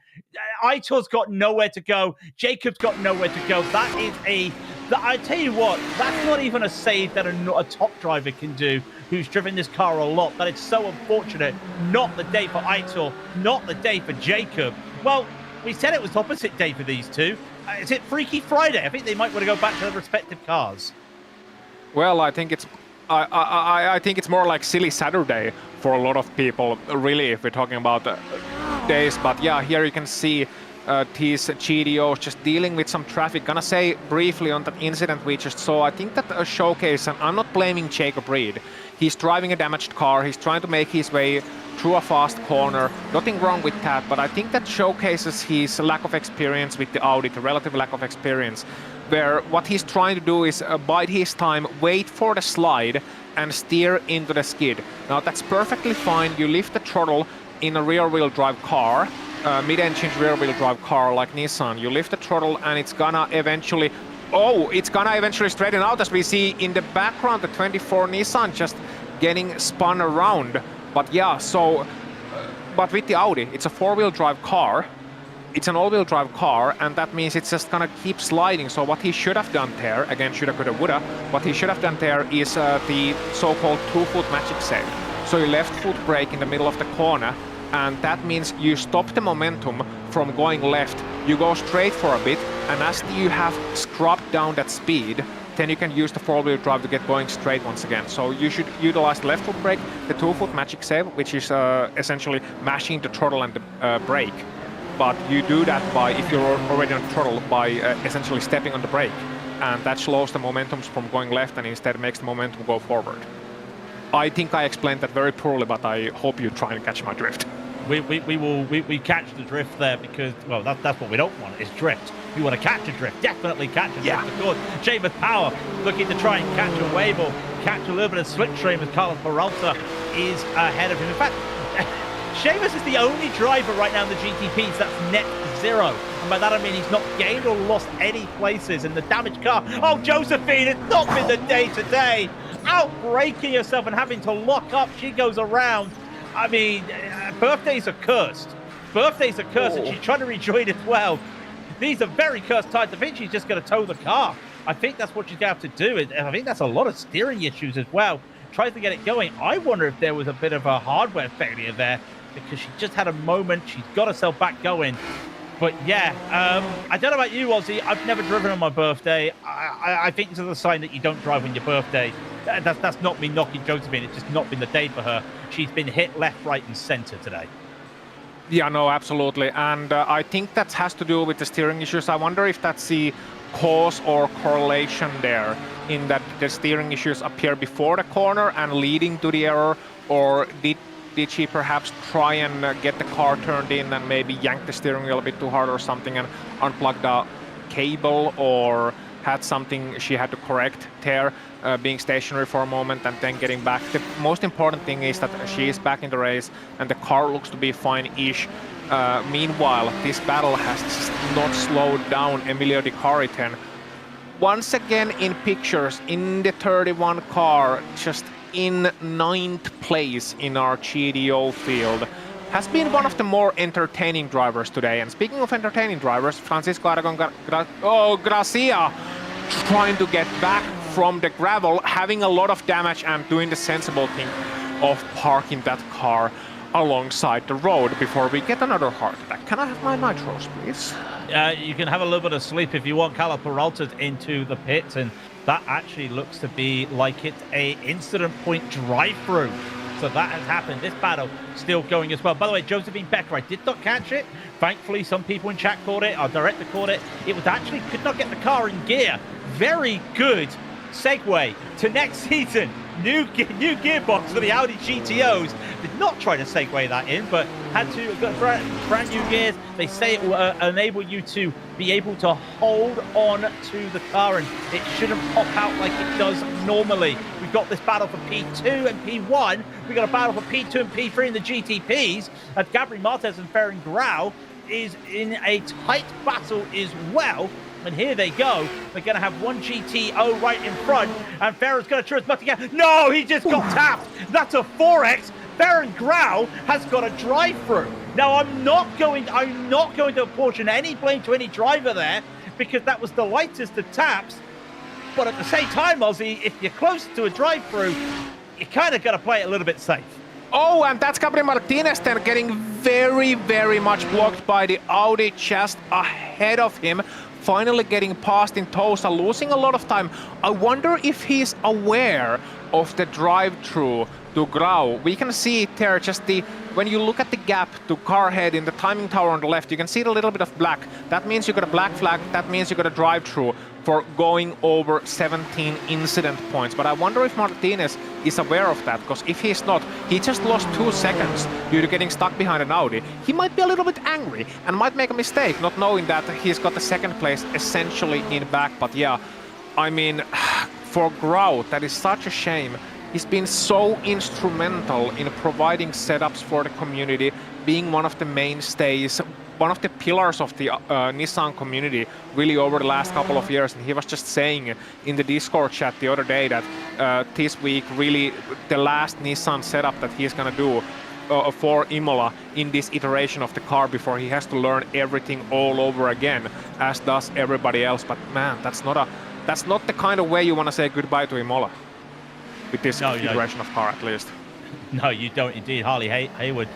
Aitor's got nowhere to go. Jacob's got nowhere to go. That is I tell you what, that's not even a save that a top driver can do who's driven this car a lot. That it's so unfortunate. Not the day for Aitor, not the day for Jacob. Well, we said it was opposite day for these two. Is it Freaky Friday? I think they might want to go back to their respective cars. Well, I think it's I think it's more like Silly Saturday for a lot of people, really, if we're talking about days. But yeah, here you can see these GDOs just dealing with some traffic. Gonna say briefly on that incident we just saw, I think that a showcase, and I'm not blaming Jacob Reed. He's driving a damaged car, he's trying to make his way through a fast corner. Nothing wrong with that, but I think that showcases his lack of experience with the Audi, the relative lack of experience, where what he's trying to do is bide his time, wait for the slide, and steer into the skid. Now that's perfectly fine. You lift the throttle in a rear-wheel drive car, mid-engine rear-wheel drive car like Nissan. You lift the throttle and it's gonna eventually straighten out, as we see in the background, the 24 Nissan just getting spun around. But yeah, so, but with the Audi, it's a four-wheel drive car. It's an all-wheel drive car, and that means it's just gonna keep sliding. So what he should have done there, again, shoulda, coulda, woulda, what he should have done there is the so-called two-foot magic save. So you left foot brake in the middle of the corner, and that means you stop the momentum from going left. You go straight for a bit, and as you have scrubbed down that speed, then you can use the four-wheel drive to get going straight once again. So you should utilize the left foot brake, the two-foot magic save, which is essentially mashing the throttle and the brake. But you do that by, if you're already on throttle, by essentially stepping on the brake. And that slows the momentums from going left and instead makes the momentum go forward. I think I explained that very poorly, but I hope you try and catch my drift. We catch the drift there because, well, that's what we don't want, is drift. We want to catch a drift, definitely catch a drift. Of course, Seamus Power looking to try and catch a wave or catch a little bit of slipstream as Carlos Peralta is ahead of him. In fact, Seamus is the only driver right now in the GTPs that's net zero. And by that I mean he's not gained or lost any places in the damaged car. Oh, Josephine, it's not been the day today. Out braking herself and having to lock up. She goes around. I mean, birthdays are cursed. Birthdays are cursed, and she's trying to rejoin as well. These are very cursed times. I think she's just going to tow the car. I think that's what she's going to have to do. And I think that's a lot of steering issues as well. Tries to get it going. I wonder if there was a bit of a hardware failure there, because she just had a moment. She's got herself back going. But yeah, I don't know about you, Ozzy. I've never driven on my birthday. I think this is a sign that you don't drive on your birthday. That's not me knocking Josephine. It's just not been the day for her. She's been hit left, right, and center today. Yeah, no, absolutely. And I think that has to do with the steering issues. I wonder if that's the cause or correlation there, in that the steering issues appear before the corner and leading to the error, or did she perhaps try and get the car turned in and maybe yank the steering wheel a bit too hard or something and unplug the cable, or had something she had to correct there, being stationary for a moment and then getting back. The most important thing is that she is back in the race and the car looks to be fine-ish. Meanwhile, this battle has just not slowed down Emilio Di Cariten. Once again in pictures, in the 31 car, just in 9th place in our GDO field. has been one of the more entertaining drivers today. And speaking of entertaining drivers, Francisco Aragon Gracia trying to get back from the gravel, having a lot of damage and doing the sensible thing of parking that car alongside the road before we get another heart attack. Can I have my nitros, please? You can have a little bit of sleep if you want. Carlo Peralta's into the pits, and that actually looks to be like it's a incident point drive-through. So that has happened. This battle still going as well. By the way, Josephine Becker, I did not catch it. Thankfully, some people in chat caught it. Our director caught it. It was actually could not get the car in gear. Very good segue to next season. New gearbox for the Audi GTOs. Did not try to segue that in, but had to got brand new gears. They say it will enable you to be able to hold on to the car, and it shouldn't pop out like it does normally. We've got this battle for P2 and P1. We've got a battle for P2 and P3 in the GTPs. And Gabriel Marquez and Ferran Grau is in a tight battle as well. And here they go. They're going to have one GTO right in front. And Ferran's going to try as much again. No, he just got tapped. That's a 4X. Ferran Grau has got a drive-through. Now, I'm not going to apportion any blame to any driver there, because that was the lightest of taps. But at the same time, Ozzy, if you're close to a drive-through, you kind of got to play it a little bit safe. Oh, and that's Gabriel Martinez then getting very, very much blocked by the Audi just ahead of him. Finally getting past in Tosa, losing a lot of time. I wonder if he's aware of the drive-through to Grau. We can see it there, just when you look at the gap to car head in the timing tower on the left, you can see a little bit of black. That means you got a black flag, that means you got a drive-through for going over 17 incident points. But I wonder if Martinez is aware of that, because if he's not, he just lost 2 seconds due to getting stuck behind an Audi. He might be a little bit angry and might make a mistake, not knowing that he's got the second place essentially in back. But yeah, I mean, for Grau, that is such a shame. He's been so instrumental in providing setups for the community, being one of the mainstays, one of the pillars of the Nissan community really over the last couple of years. And he was just saying in the Discord chat the other day that this week really the last Nissan setup that he's gonna do for Imola in this iteration of the car before he has to learn everything all over again, as does everybody else. But man, that's not the kind of way you want to say goodbye to Imola with this iteration of car, at least. No, you don't indeed. Harley Hayward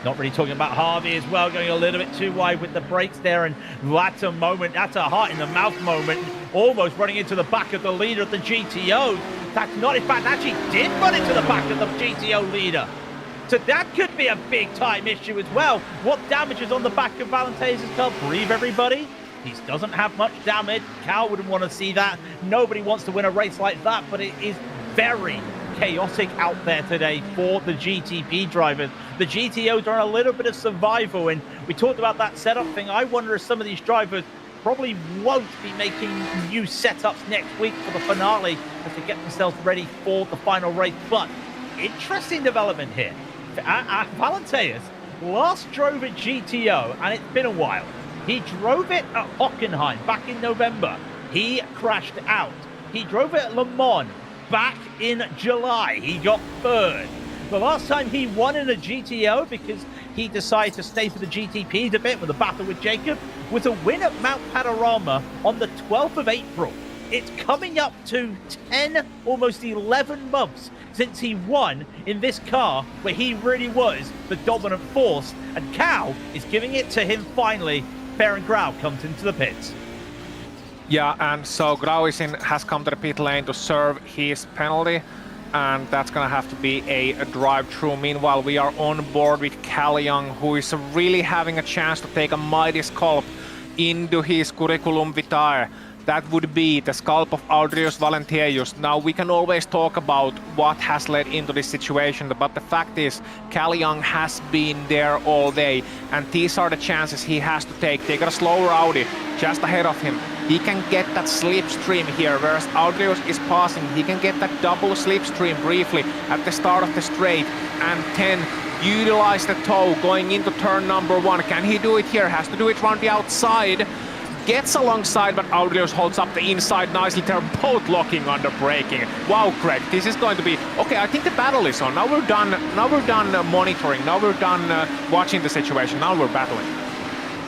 not really talking about Harvey as well, going a little bit too wide with the brakes there, and that's a moment, that's a heart in the mouth moment, almost running into the back of the leader of the GTO. That's not, in fact, actually did run into the back of the GTO leader. So that could be a big time issue as well. What damage is on the back of Valente's car? Breathe, everybody. He doesn't have much damage. Cal wouldn't want to see that. Nobody wants to win a race like that, but it is very chaotic out there today for the GTP drivers. The GTOs are a little bit of survival, and we talked about that setup thing. I wonder if some of these drivers probably won't be making new setups next week for the finale as they get themselves ready for the final race. But interesting development here. Valenteus last drove at GTO, and it's been a while. He drove it at Hockenheim back in November. He crashed out. He drove it at Le Mans back in July. He got third. The last time he won in a GTO, because he decided to stay for the GTPs a bit with a battle with Jacob, was a win at Mount Panorama on the 12th of April. It's coming up to 10, almost 11 months since he won in this car, where he really was the dominant force, and Cal is giving it to him finally. Ferran Grau comes into the pits. Yeah, and so Grau has come to the pit lane to serve his penalty, and that's gonna have to be a drive-through. Meanwhile, we are on board with Cal Young, who is really having a chance to take a mighty scalp into his curriculum vitae. That would be the scalp of Audrius Valenteius. Now, we can always talk about what has led into this situation, but the fact is, Cal Young has been there all day, and these are the chances he has to take. They got a slower Audi just ahead of him. He can get that slipstream here, whereas Audrius is passing. He can get that double slipstream briefly at the start of the straight, and 10 utilize the toe going into turn number 1. Can he do it here? Has to do it around the outside. gets alongside, but Audios holds up the inside nicely. They're both locking under braking. Wow, Craig, this is going to be... Okay, I think the battle is on. Now we're done monitoring. Now we're done watching the situation. Now we're battling.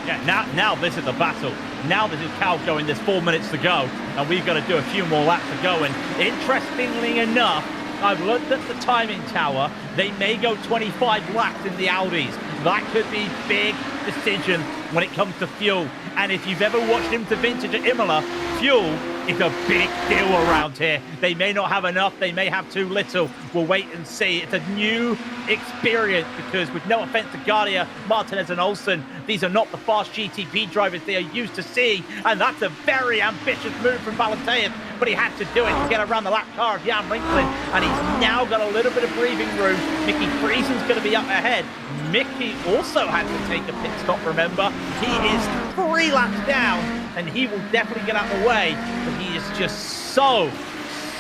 Yeah, now this is the battle. Now this is Cal going, there's 4 minutes to go, and we've got to do a few more laps to go. And interestingly enough, I've looked at the timing tower. They may go 25 laps in the Audis. That could be big decision when it comes to fuel. And if you've ever watched IMSA Vintage at Imola, fuel is a big deal around here. They may not have enough, they may have too little. We'll wait and see. It's a new experience because, with no offense to Gardia, Martinez and Olsen, these are not the fast GTP drivers they are used to seeing, and that's a very ambitious move from Valenteus, but he had to do it to get around the lap car of Jan Rinklin, and he's now got a little bit of breathing room. Mickey Friesen's going to be up ahead. Mickey also had to take a pit stop, remember. He is 3 laps down, and he will definitely get out of the way, but he is just so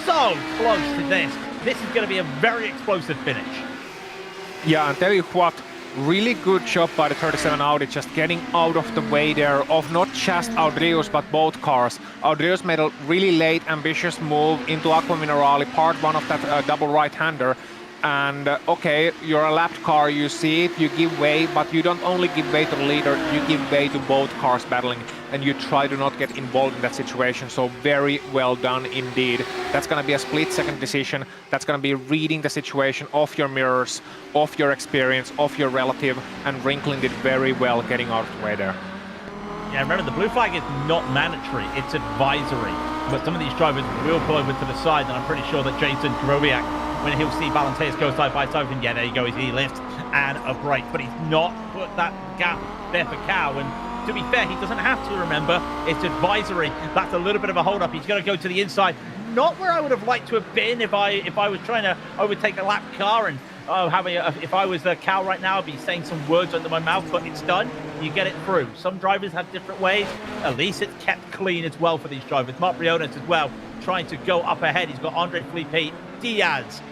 close to this. This is going to be a very explosive finish. Yeah, and tell you what, really good job by the 37 Audi just getting out of the way there of not just Audrius but both cars. Audrius made a really late ambitious move into Aqua Minerale, part 1 of that double right-hander. And okay, you're a lapped car, you see it, you give way, but you don't only give way to the leader, you give way to both cars battling, and you try to not get involved in that situation. So very well done indeed. That's going to be a split-second decision. That's going to be reading the situation off your mirrors, off your experience, off your relative, and Rinklin did very well getting out of the way there. Yeah, remember, the blue flag is not mandatory, it's advisory. But some of these drivers will pull over to the side, and I'm pretty sure that Jason Kroviak, when he'll see Valenteus go side by side with him, yeah, there you go, he lifts and a brake, but he's not put that gap there for Cal. And to be fair, he doesn't have to, remember, it's advisory. That's a little bit of a hold up. He's going to go to the inside, not where I would have liked to have been if I was trying to overtake a lap car. And if I was Cal right now, I'd be saying some words under my mouth, but it's done. You get it through. Some drivers have different ways. At least it's kept clean as well for these drivers. Mark Briones as well, trying to go up ahead. He's got Andre Felipe Diaz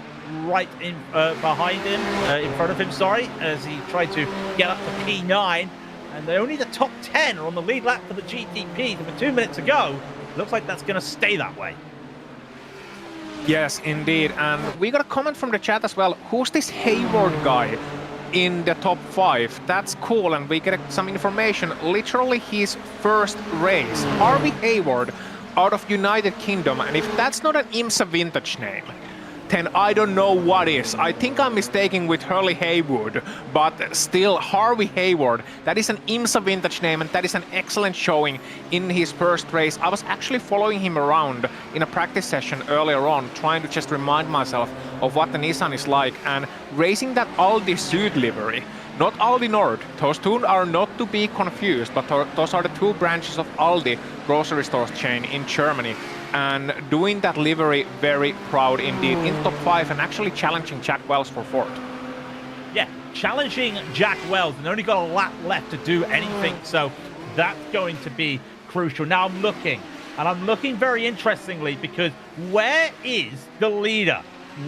right in behind him, in front of him, sorry, as he tried to get up to P9. And only the top 10 are on the lead lap for the GTP. And with 2 minutes to go, looks like that's going to stay that way. Yes, indeed. And we got a comment from the chat as well. Who's this Hayward guy in the top 5? That's cool, and we get some information. Literally his first race. Harvey Hayward out of United Kingdom. And if that's not an IMSA Vintage name, then I don't know what is. I think I'm mistaken with Hurley Haywood, but still Harvey Hayward, that is an IMSA Vintage name, and that is an excellent showing in his first race. I was actually following him around in a practice session earlier on, trying to just remind myself of what the Nissan is like, and racing that Aldi Süd livery. Not Aldi Nord, those two are not to be confused, but those are the 2 branches of Aldi grocery stores chain in Germany. And doing that livery, very proud indeed, in top 5 and actually challenging Jack Wells for 4th. Yeah, challenging Jack Wells, and only got a lap left to do anything, so that's going to be crucial. Now I'm looking very interestingly, because where is the leader?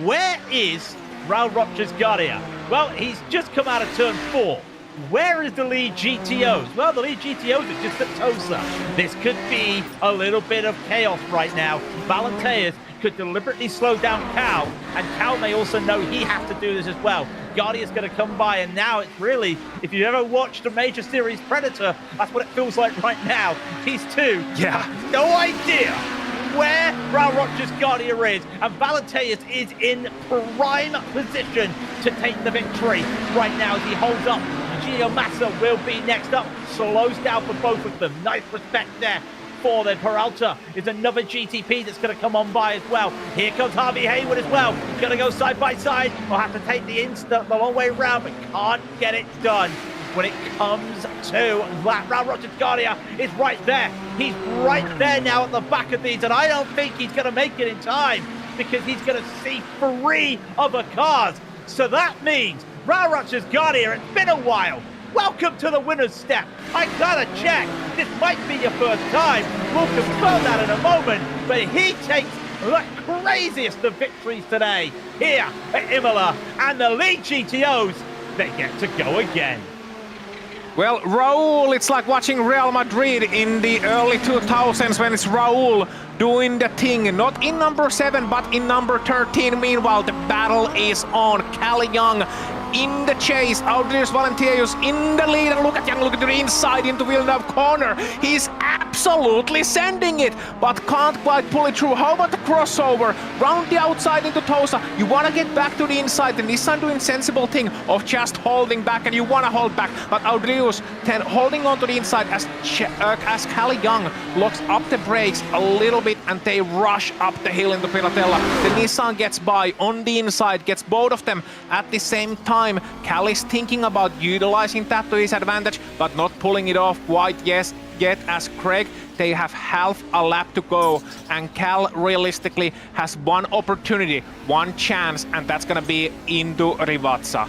Where is Raul Roches Gardia? Well, he's just come out of turn 4. Where is the lead GTOs? Well, the lead GTOs are just at Tosa. This could be a little bit of chaos right now. Valenteus could deliberately slow down Cal, and Cal may also know he has to do this as well. Guardia's going to come by, and now it's really, if you've ever watched a Major Series Predator, that's what it feels like right now. These two have no idea where Raul Roches Gardia is, and Valenteus is in prime position to take the victory right now as he holds up. Gio Massa will be next up, slows down for both of them. Nice respect there for them. Peralta is another GTP that's going to come on by as well. Here comes Harvey Hayward as well. Going to go side by side. We'll have to take the long way round, but can't get it done. When it comes to that, Raul Roches Gardia is right there. He's right there now at the back of these, and I don't think he's going to make it in time because he's going to see 3 other cars. So that means Raul Roches Gardia, it's been a while. Welcome to the winner's step. I gotta check. This might be your first time. We'll confirm that in a moment. But he takes the craziest of victories today here at Imola. And the lead GTOs, they get to go again. Well, Raul, it's like watching Real Madrid in the early 2000s when it's Raul doing the thing. Not in number 7, but in number 13. Meanwhile, the battle is on. Cali Young in the chase. Audrius Valentieus in the lead. And look at Young, look at the inside into Villeneuve corner. He's absolutely sending it, but can't quite pull it through. How about the crossover? Round the outside into Tosa. You want to get back to the inside. The Nissan doing sensible thing of just holding back, and you want to hold back. But Audrius then holding on to the inside as Cali Young locks up the brakes a little bit, and they rush up the hill into Piratella. The Nissan gets by on the inside, gets both of them at the same time. Cali's thinking about utilizing that to his advantage, but not pulling it off quite yet, as Craig, they have half a lap to go, and Cal realistically has one opportunity, one chance, and that's gonna be into Rivazza.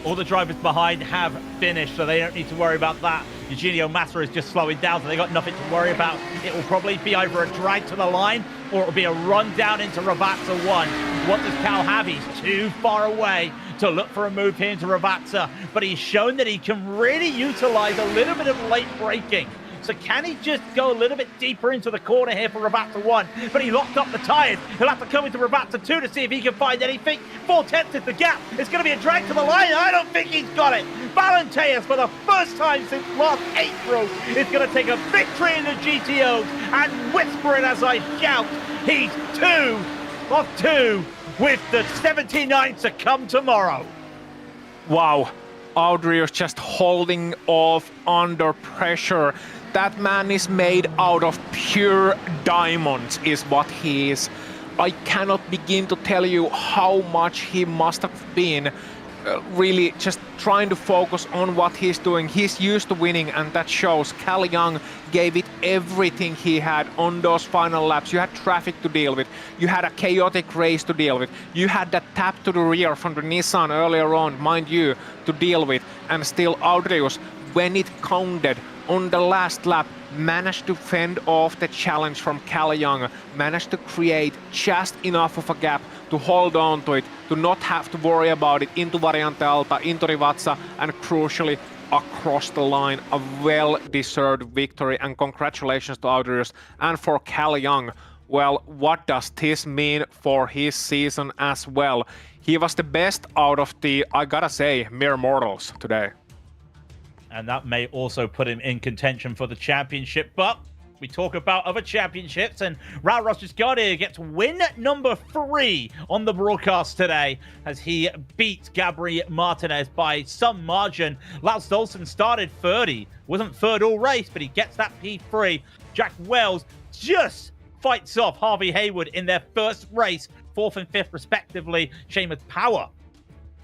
All the drivers behind have finished, so they don't need to worry about that. Eugenio Massa is just slowing down, so they got nothing to worry about. It will probably be either a drag to the line, or it will be a run down into Rivazza 1. What does Cal have? He's too far away to look for a move here into Rivazza, but he's shown that he can really utilize a little bit of late braking. So can he just go a little bit deeper into the corner here for Rivazza 1? But he locked up the tyres. He'll have to come into Rivazza 2 to see if he can find anything. 4/10 is the gap. It's going to be a drag to the line. I don't think he's got it. Valentieus, for the first time since last April, is going to take a victory in the GTOs and whisper it as I shout. He's 2 of 2 with the 79 to come tomorrow. Wow, Audrius just holding off under pressure. That man is made out of pure diamonds, is what he is. I cannot begin to tell you how much he must have been really just trying to focus on what he's doing. He's used to winning, and that shows. Cali Young gave it everything he had on those final laps. You had traffic to deal with. You had a chaotic race to deal with. You had that tap to the rear from the Nissan earlier on, mind you, to deal with. And still Audrius, when it counted on the last lap, managed to fend off the challenge from Cali Young, managed to create just enough of a gap to hold on to it, to not have to worry about it into Variante Alta, into Rivazza, and crucially across the line. A well-deserved victory, and congratulations to Audrius and for Cali Young. Well, what does this mean for his season as well? He was the best out of the, I gotta say, mere mortals today. And that may also put him in contention for the championship. But we talk about other championships, and Raul Rosicchiardi gets win number 3 on the broadcast today as he beat Gabri Martinez by some margin. Lars Stolzen started 30, wasn't third all race, but he gets that P3. Jack Wells just fights off Harvey Hayward in their first race, 4th and 5th respectively. Seamus Power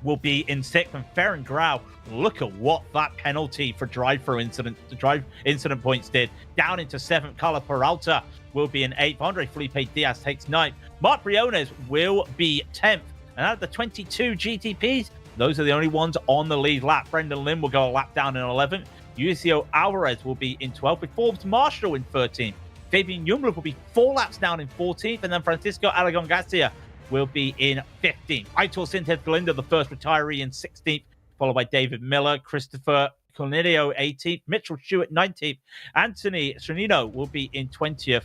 will be in 6th, and Ferran Grau, look at what that penalty for drive-through incident, the drive incident points did, down into 7th. Carla Peralta will be in 8th. Andre Felipe Diaz takes 9th. Mark Briones will be 10th. And out of the 22 GTPs, those are the only ones on the lead lap. Brendan Lim will go a lap down in 11th. Ulysio Alvarez will be in 12th, with Forbes Marshall in 13th. Fabian Jungler will be 4 laps down in 14th, and then Francisco Aragon Garcia will be in 15th. Aitor Sintes Galindo, the first retiree, in 16th, followed by David Miller, Christopher Cornelio 18th, Mitchell Stewart 19th, Anthony Sernino will be in 20th,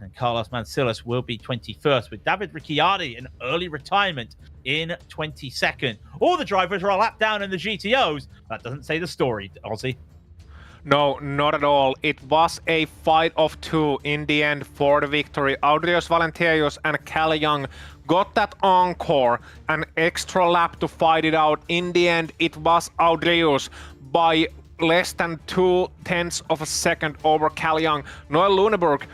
and Carlos Mancilas will be 21st, with David Ricciardi in early retirement in 22nd. All the drivers are a lap down in the GTOs. That doesn't say the story, Ozzy. No, not at all. It was a fight of 2 in the end for the victory. Audrius Valentieus and Cali Young got that encore, an extra lap to fight it out. In the end, it was Audrius by less than 0.2 of a second over Cali Young. Noel Luneburg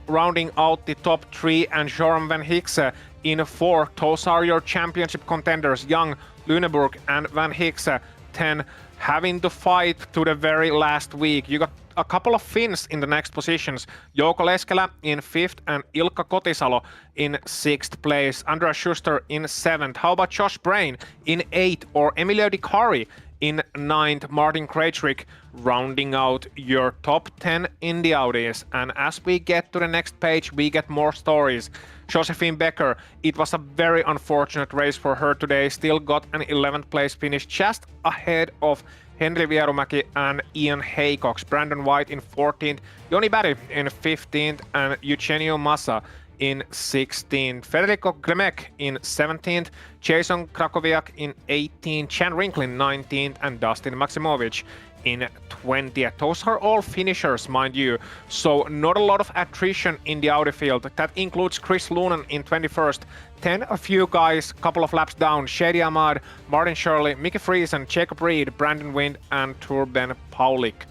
rounding out the top 3, and Joram Van Hikse in 4th. Those are your championship contenders, Young, Luneburg, and Van Hikse. 10. Having to fight to the very last week. You got a couple of Finns in the next positions. Jouko Leskelä in 5th and Ilkka Kotisalo in 6th place. Andreas Schuster in 7th. How about Josh Brain in 8th, or Emilio Di Cari in 9th? Martin Krejcik rounding out your top 10 in the Audis. And as we get to the next page, we get more stories. Josephine Becker, it was a very unfortunate race for her today. Still got an 11th place finish, just ahead of Henry Vierumäki and Ian Haycox, Brandon White in 14th, Joni Barry in 15th, and Eugenio Massa in 16th, Federico Gremek in 17th, Jason Krakowiak in 18th, Chan Rinklin 19th, and Dustin Maximovic in 20th. Those are all finishers, mind you, so not a lot of attrition in the Audi field. That includes Chris Lunan in 21st, then a few guys, couple of laps down, Shady Ahmad, Martin Shirley, Mickey Friesen, Jacob Reed, Brandon Wind, and Turben Paulik.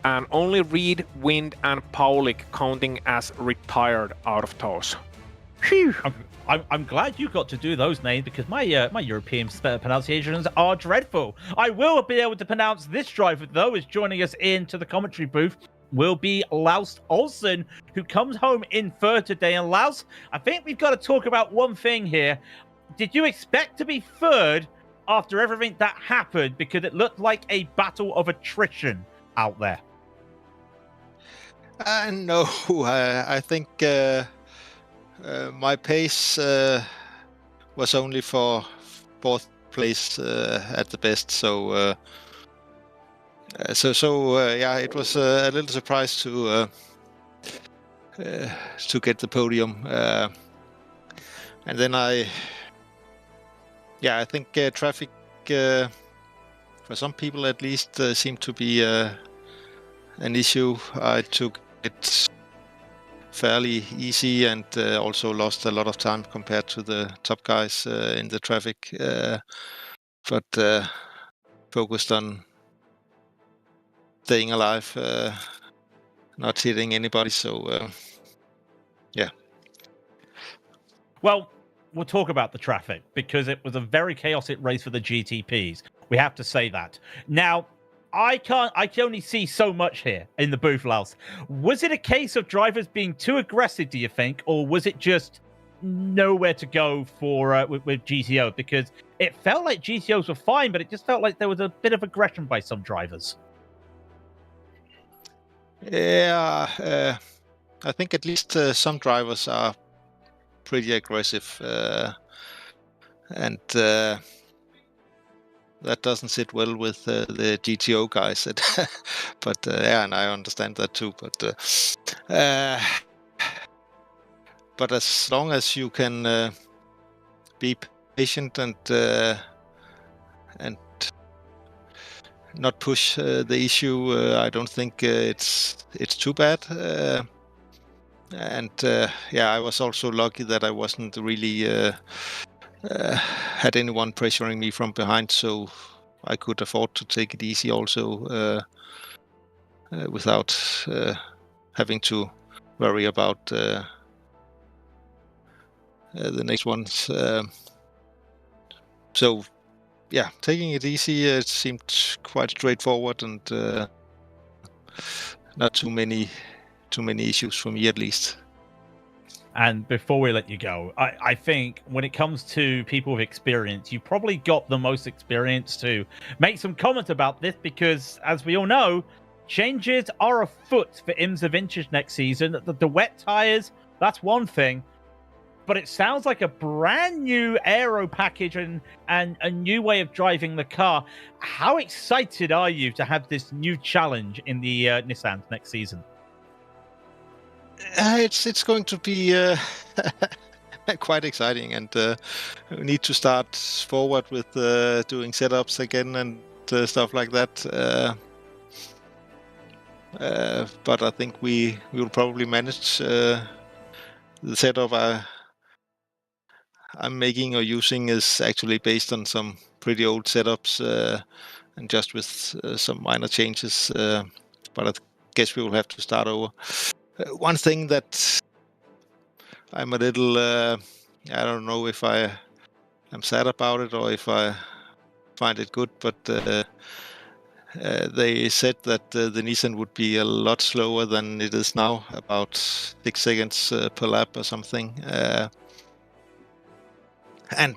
And only Reed, Wind, and Paulik counting as retired out of those. Phew. I'm glad you got to do those names because my European pronunciations are dreadful. I will be able to pronounce this driver, though, is joining us into the commentary booth. Will be Laus Olsen, who comes home in third today. And Laus, I think we've got to talk about one thing here. Did you expect to be third after everything that happened? Because it looked like a battle of attrition out there. No, I think my pace was only for fourth place at the best. So yeah, it was a little surprise to get the podium, and then I think traffic for some people at least seemed to be an issue. I took it fairly easy and also lost a lot of time compared to the top guys in the traffic, but focused on staying alive, not hitting anybody. So yeah. Well, we'll talk about the traffic because it was a very chaotic race for the GTPs. We have to say that. Now, I can only see so much here in the booth, Laus. Was it a case of drivers being too aggressive, do you think, or was it just nowhere to go for with GTO? Because it felt like GTOs were fine, but it just felt like there was a bit of aggression by some drivers. Yeah, I think at least some drivers are pretty aggressive, and that doesn't sit well with the GTO guys. But yeah, and I understand that too. But as long as you can be patient and not push the issue, I don't think it's too bad. And yeah, I was also lucky that I wasn't really had anyone pressuring me from behind, so I could afford to take it easy also without having to worry about the next ones. So yeah, taking it easy, it seemed quite straightforward and not too many issues for me at least. And before we let you go, I think when it comes to people with experience, you probably got the most experience to make some comment about this because, as we all know, changes are afoot for IMSA Vintage next season. The wet tires, that's one thing. But it sounds like a brand new aero package and a new way of driving the car. How excited are you to have this new challenge in the Nissan next season? It's going to be quite exciting, and we need to start forward with doing setups again and stuff like that. But I think we will probably manage the setup I'm making or using is actually based on some pretty old setups and just with some minor changes. But I guess we will have to start over. One thing that I'm a little, I don't know if I'm sad about it or if I find it good, but they said that the Nissan would be a lot slower than it is now, about 6 seconds per lap or something. And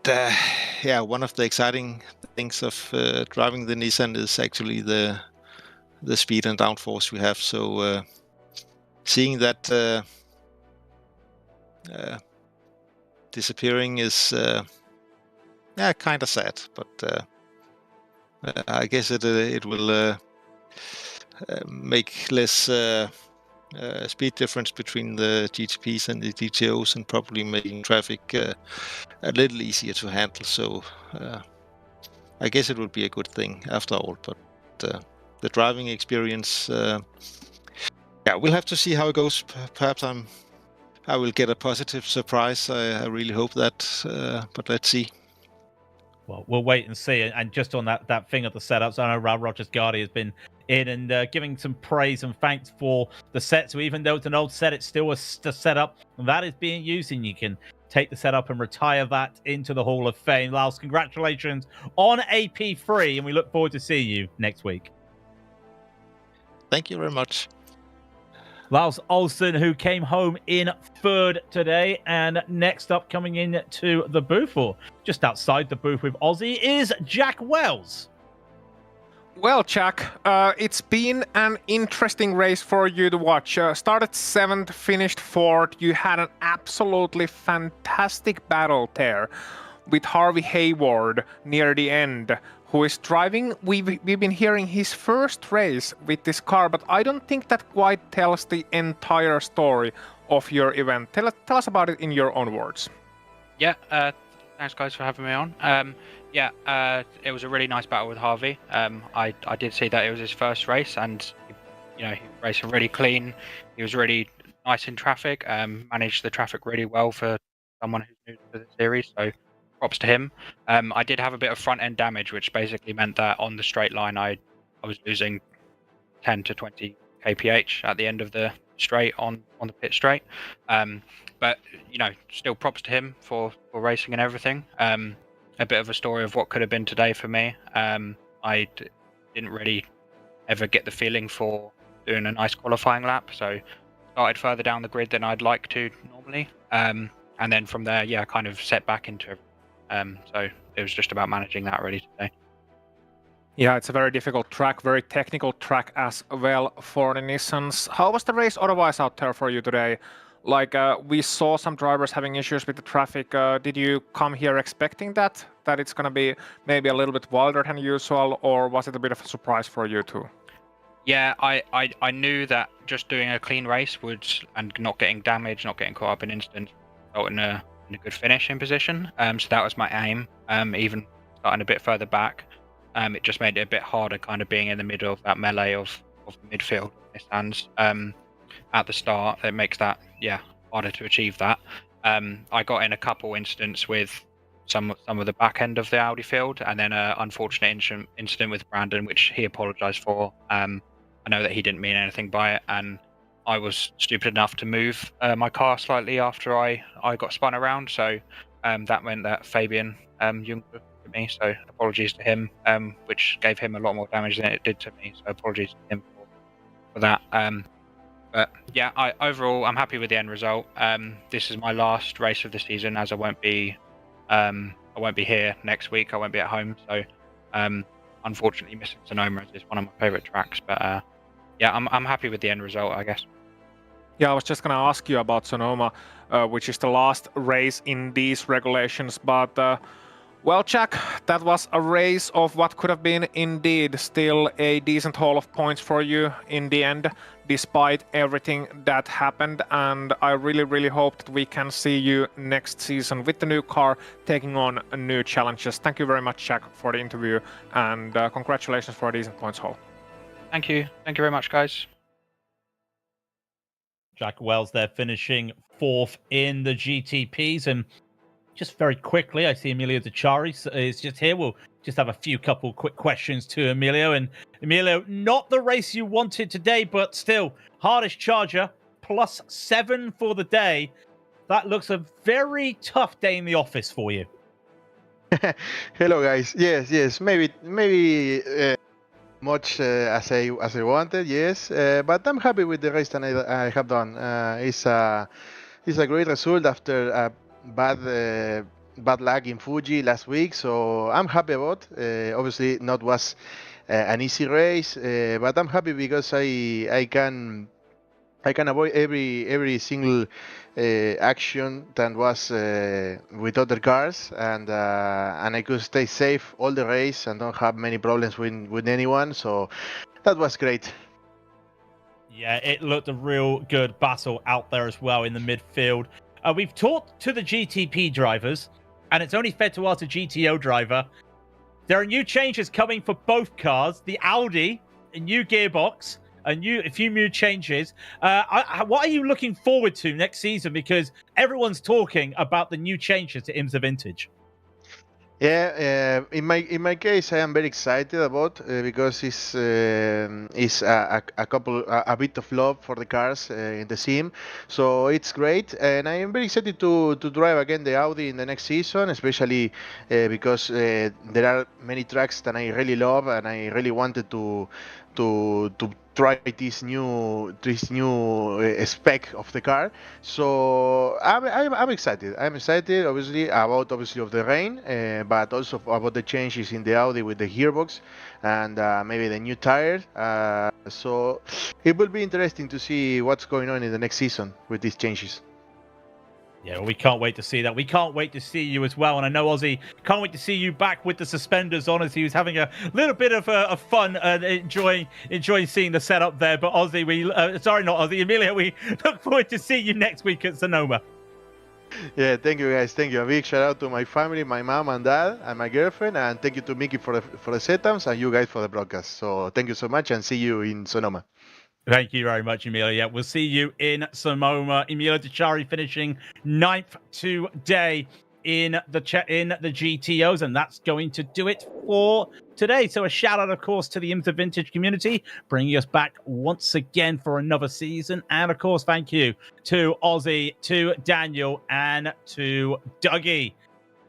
yeah, one of the exciting things of driving the Nissan is actually the speed and downforce we have. So seeing that disappearing is kind of sad, but I guess it will make less speed difference between the GTPs and the GTOs, and probably making traffic a little easier to handle. So I guess it would be a good thing after all. But the driving experience, yeah, we'll have to see how it goes. Perhaps I will get a positive surprise. I really hope that, but let's see. Well, we'll wait and see. And just on that thing of the setups, I know Rogers Gardy has been in and giving some praise and thanks for the set. So even though it's an old set, it's still a setup that is being used, and you can take the setup and retire that into the Hall of Fame. Lars, congratulations on AP3, and we look forward to seeing you next week. Thank you very much. Lars Olsen, who came home in third today, and next up coming in to the booth, or just outside the booth with Aussie, is Jack Wells. Well, Jack, it's been an interesting race for you to watch. Started 7th, finished 4th. You had an absolutely fantastic battle there with Harvey Hayward near the end, who is driving. We've been hearing his first race with this car, but I don't think that quite tells the entire story of your event. Tell us about it in your own words. Yeah, thanks guys for having me on. It was a really nice battle with Harvey. I did see that it was his first race, and he raced really clean. He was really nice in traffic. Managed the traffic really well for someone who's new to the series. So props to him. I did have a bit of front end damage, which basically meant that on the straight line I was losing 10 to 20 kph at the end of the straight on the pit straight. But still props to him for racing and everything. A bit of a story of what could have been today for me. I didn't really ever get the feeling for doing a nice qualifying lap, so started further down the grid than I'd like to normally. And then from there, kind of set back into it. So it was just about managing that really today. Yeah, it's a very difficult track, very technical track as well for the Nissans. How was the race otherwise out there for you today? Like, we saw some drivers having issues with the traffic. Did you come here expecting that it's going to be maybe a little bit wilder than usual, or was it a bit of a surprise for you too? Yeah, I knew that just doing a clean race and not getting damaged, not getting caught up in incidents, result in a good finish in position. So that was my aim. Even starting a bit further back, it just made it a bit harder, kind of being in the middle of that melee of the midfield Nissans. At the start, it makes that harder to achieve that. I got in a couple incidents with some of the back end of the Audi field, and then an unfortunate incident with Brandon, which he apologized for. I know that he didn't mean anything by it, and I was stupid enough to move my car slightly after I got spun around, so that meant that Fabian Jung took me, so apologies to him, which gave him a lot more damage than it did to me, so apologies to him for that. But yeah, overall I'm happy with the end result. This is my last race of the season, as I won't be here next week. I won't be at home, so unfortunately missing Sonoma is one of my favorite tracks. But I'm happy with the end result, I guess. Yeah, I was just gonna ask you about Sonoma, which is the last race in these regulations, but well, Jack, that was a race of what could have been indeed still a decent haul of points for you in the end, despite everything that happened. And I really, really hope that we can see you next season with the new car taking on new challenges. Thank you very much, Jack, for the interview, and congratulations for a decent points haul. Thank you. Thank you very much, guys. Jack Wells there finishing 4th in the GTPs, and just very quickly, I see Emilio Dechari is just here. We'll just have a few couple quick questions to Emilio. And Emilio, not the race you wanted today, but still, hardest charger, +7 for the day. That looks a very tough day in the office for you. Hello, guys. Yes. Maybe much as I wanted. Yes, but I'm happy with the race that I have done. It's a great result after a bad luck in Fuji last week, so I'm happy about. Obviously, not was an easy race, but I'm happy because I can I can avoid every single action that was with other cars, and I could stay safe all the race and don't have many problems with anyone. So that was great. Yeah, it looked a real good battle out there as well in the midfield. We've talked to the GTP drivers, and it's only fair to ask a GTO driver. There are new changes coming for both cars. The Audi, a new gearbox, a few new changes. What are you looking forward to next season? Because everyone's talking about the new changes to IMSA Vintage. Yeah, in my case, I am very excited about because it's a bit of love for the cars in the sim, so it's great, and I am very excited to drive again the Audi in the next season, especially because there are many tracks that I really love, and I really wanted to try this new spec of the car. So I'm excited. I'm excited, obviously, about of the rain, but also about the changes in the Audi with the gearbox and maybe the new tires. So it will be interesting to see what's going on in the next season with these changes. Yeah, well, we can't wait to see that. We can't wait to see you as well. And I know, Ozzy, can't wait to see you back with the suspenders on as he was having a little bit of fun and enjoying seeing the setup there. But Ozzy, sorry, not Ozzy, Emilia, we look forward to seeing you next week at Sonoma. Yeah, thank you guys. Thank you. A big shout out to my family, my mom and dad, and my girlfriend, and thank you to Mickey for the setups and you guys for the broadcast. So thank you so much, and see you in Sonoma. Thank you very much, Emilia. We'll see you in Sonoma. Emilia Dechari finishing 9th today in the GTOs, and that's going to do it for today. So a shout out, of course, to the IMSA Vintage community, bringing us back once again for another season. And of course, thank you to Ozzy, to Daniel, and to Dougie.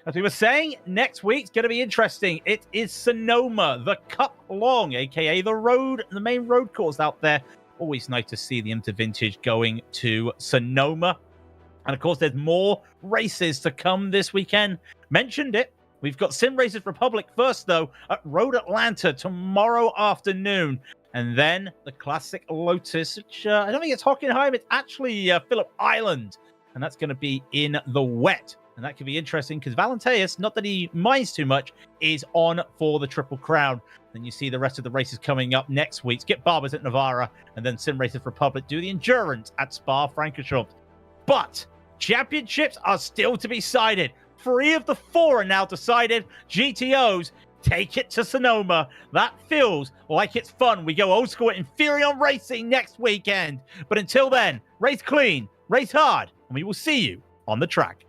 As we were saying, next week's going to be interesting. It is Sonoma, the Cup Long, aka the main road course out there. Always nice to see the IMSA Vintage going to Sonoma. And of course, there's more races to come this weekend. Mentioned it. We've got Sim Racers Republic first, though, at Road Atlanta tomorrow afternoon. And then the Classic Lotus, which I don't think it's Hockenheim. It's actually Phillip Island. And that's going to be in the wet. And that could be interesting because Valenteus, not that he minds too much, is on for the Triple Crown. Then you see the rest of the races coming up next week. Skip Barbers at Navarra, and then Sim Racers Republic do the Endurance at Spa-Francorchamps. But championships are still to be decided. 3 of the 4 are now decided. GTOs take it to Sonoma. That feels like it's fun. We go old school at Inferion Racing next weekend. But until then, race clean, race hard, and we will see you on the track.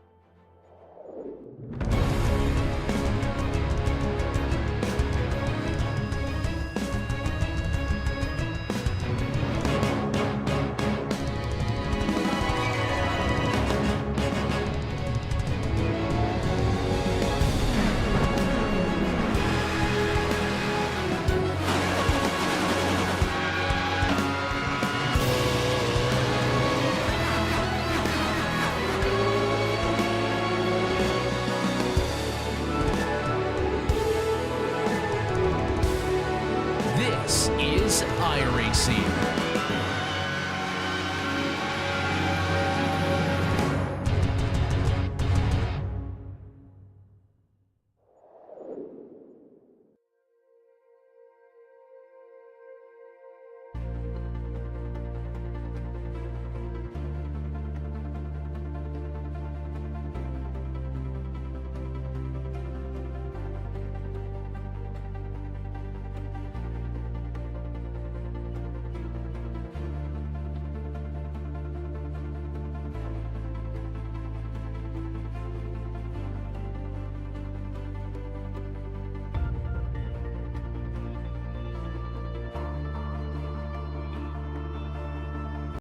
This is iRacing.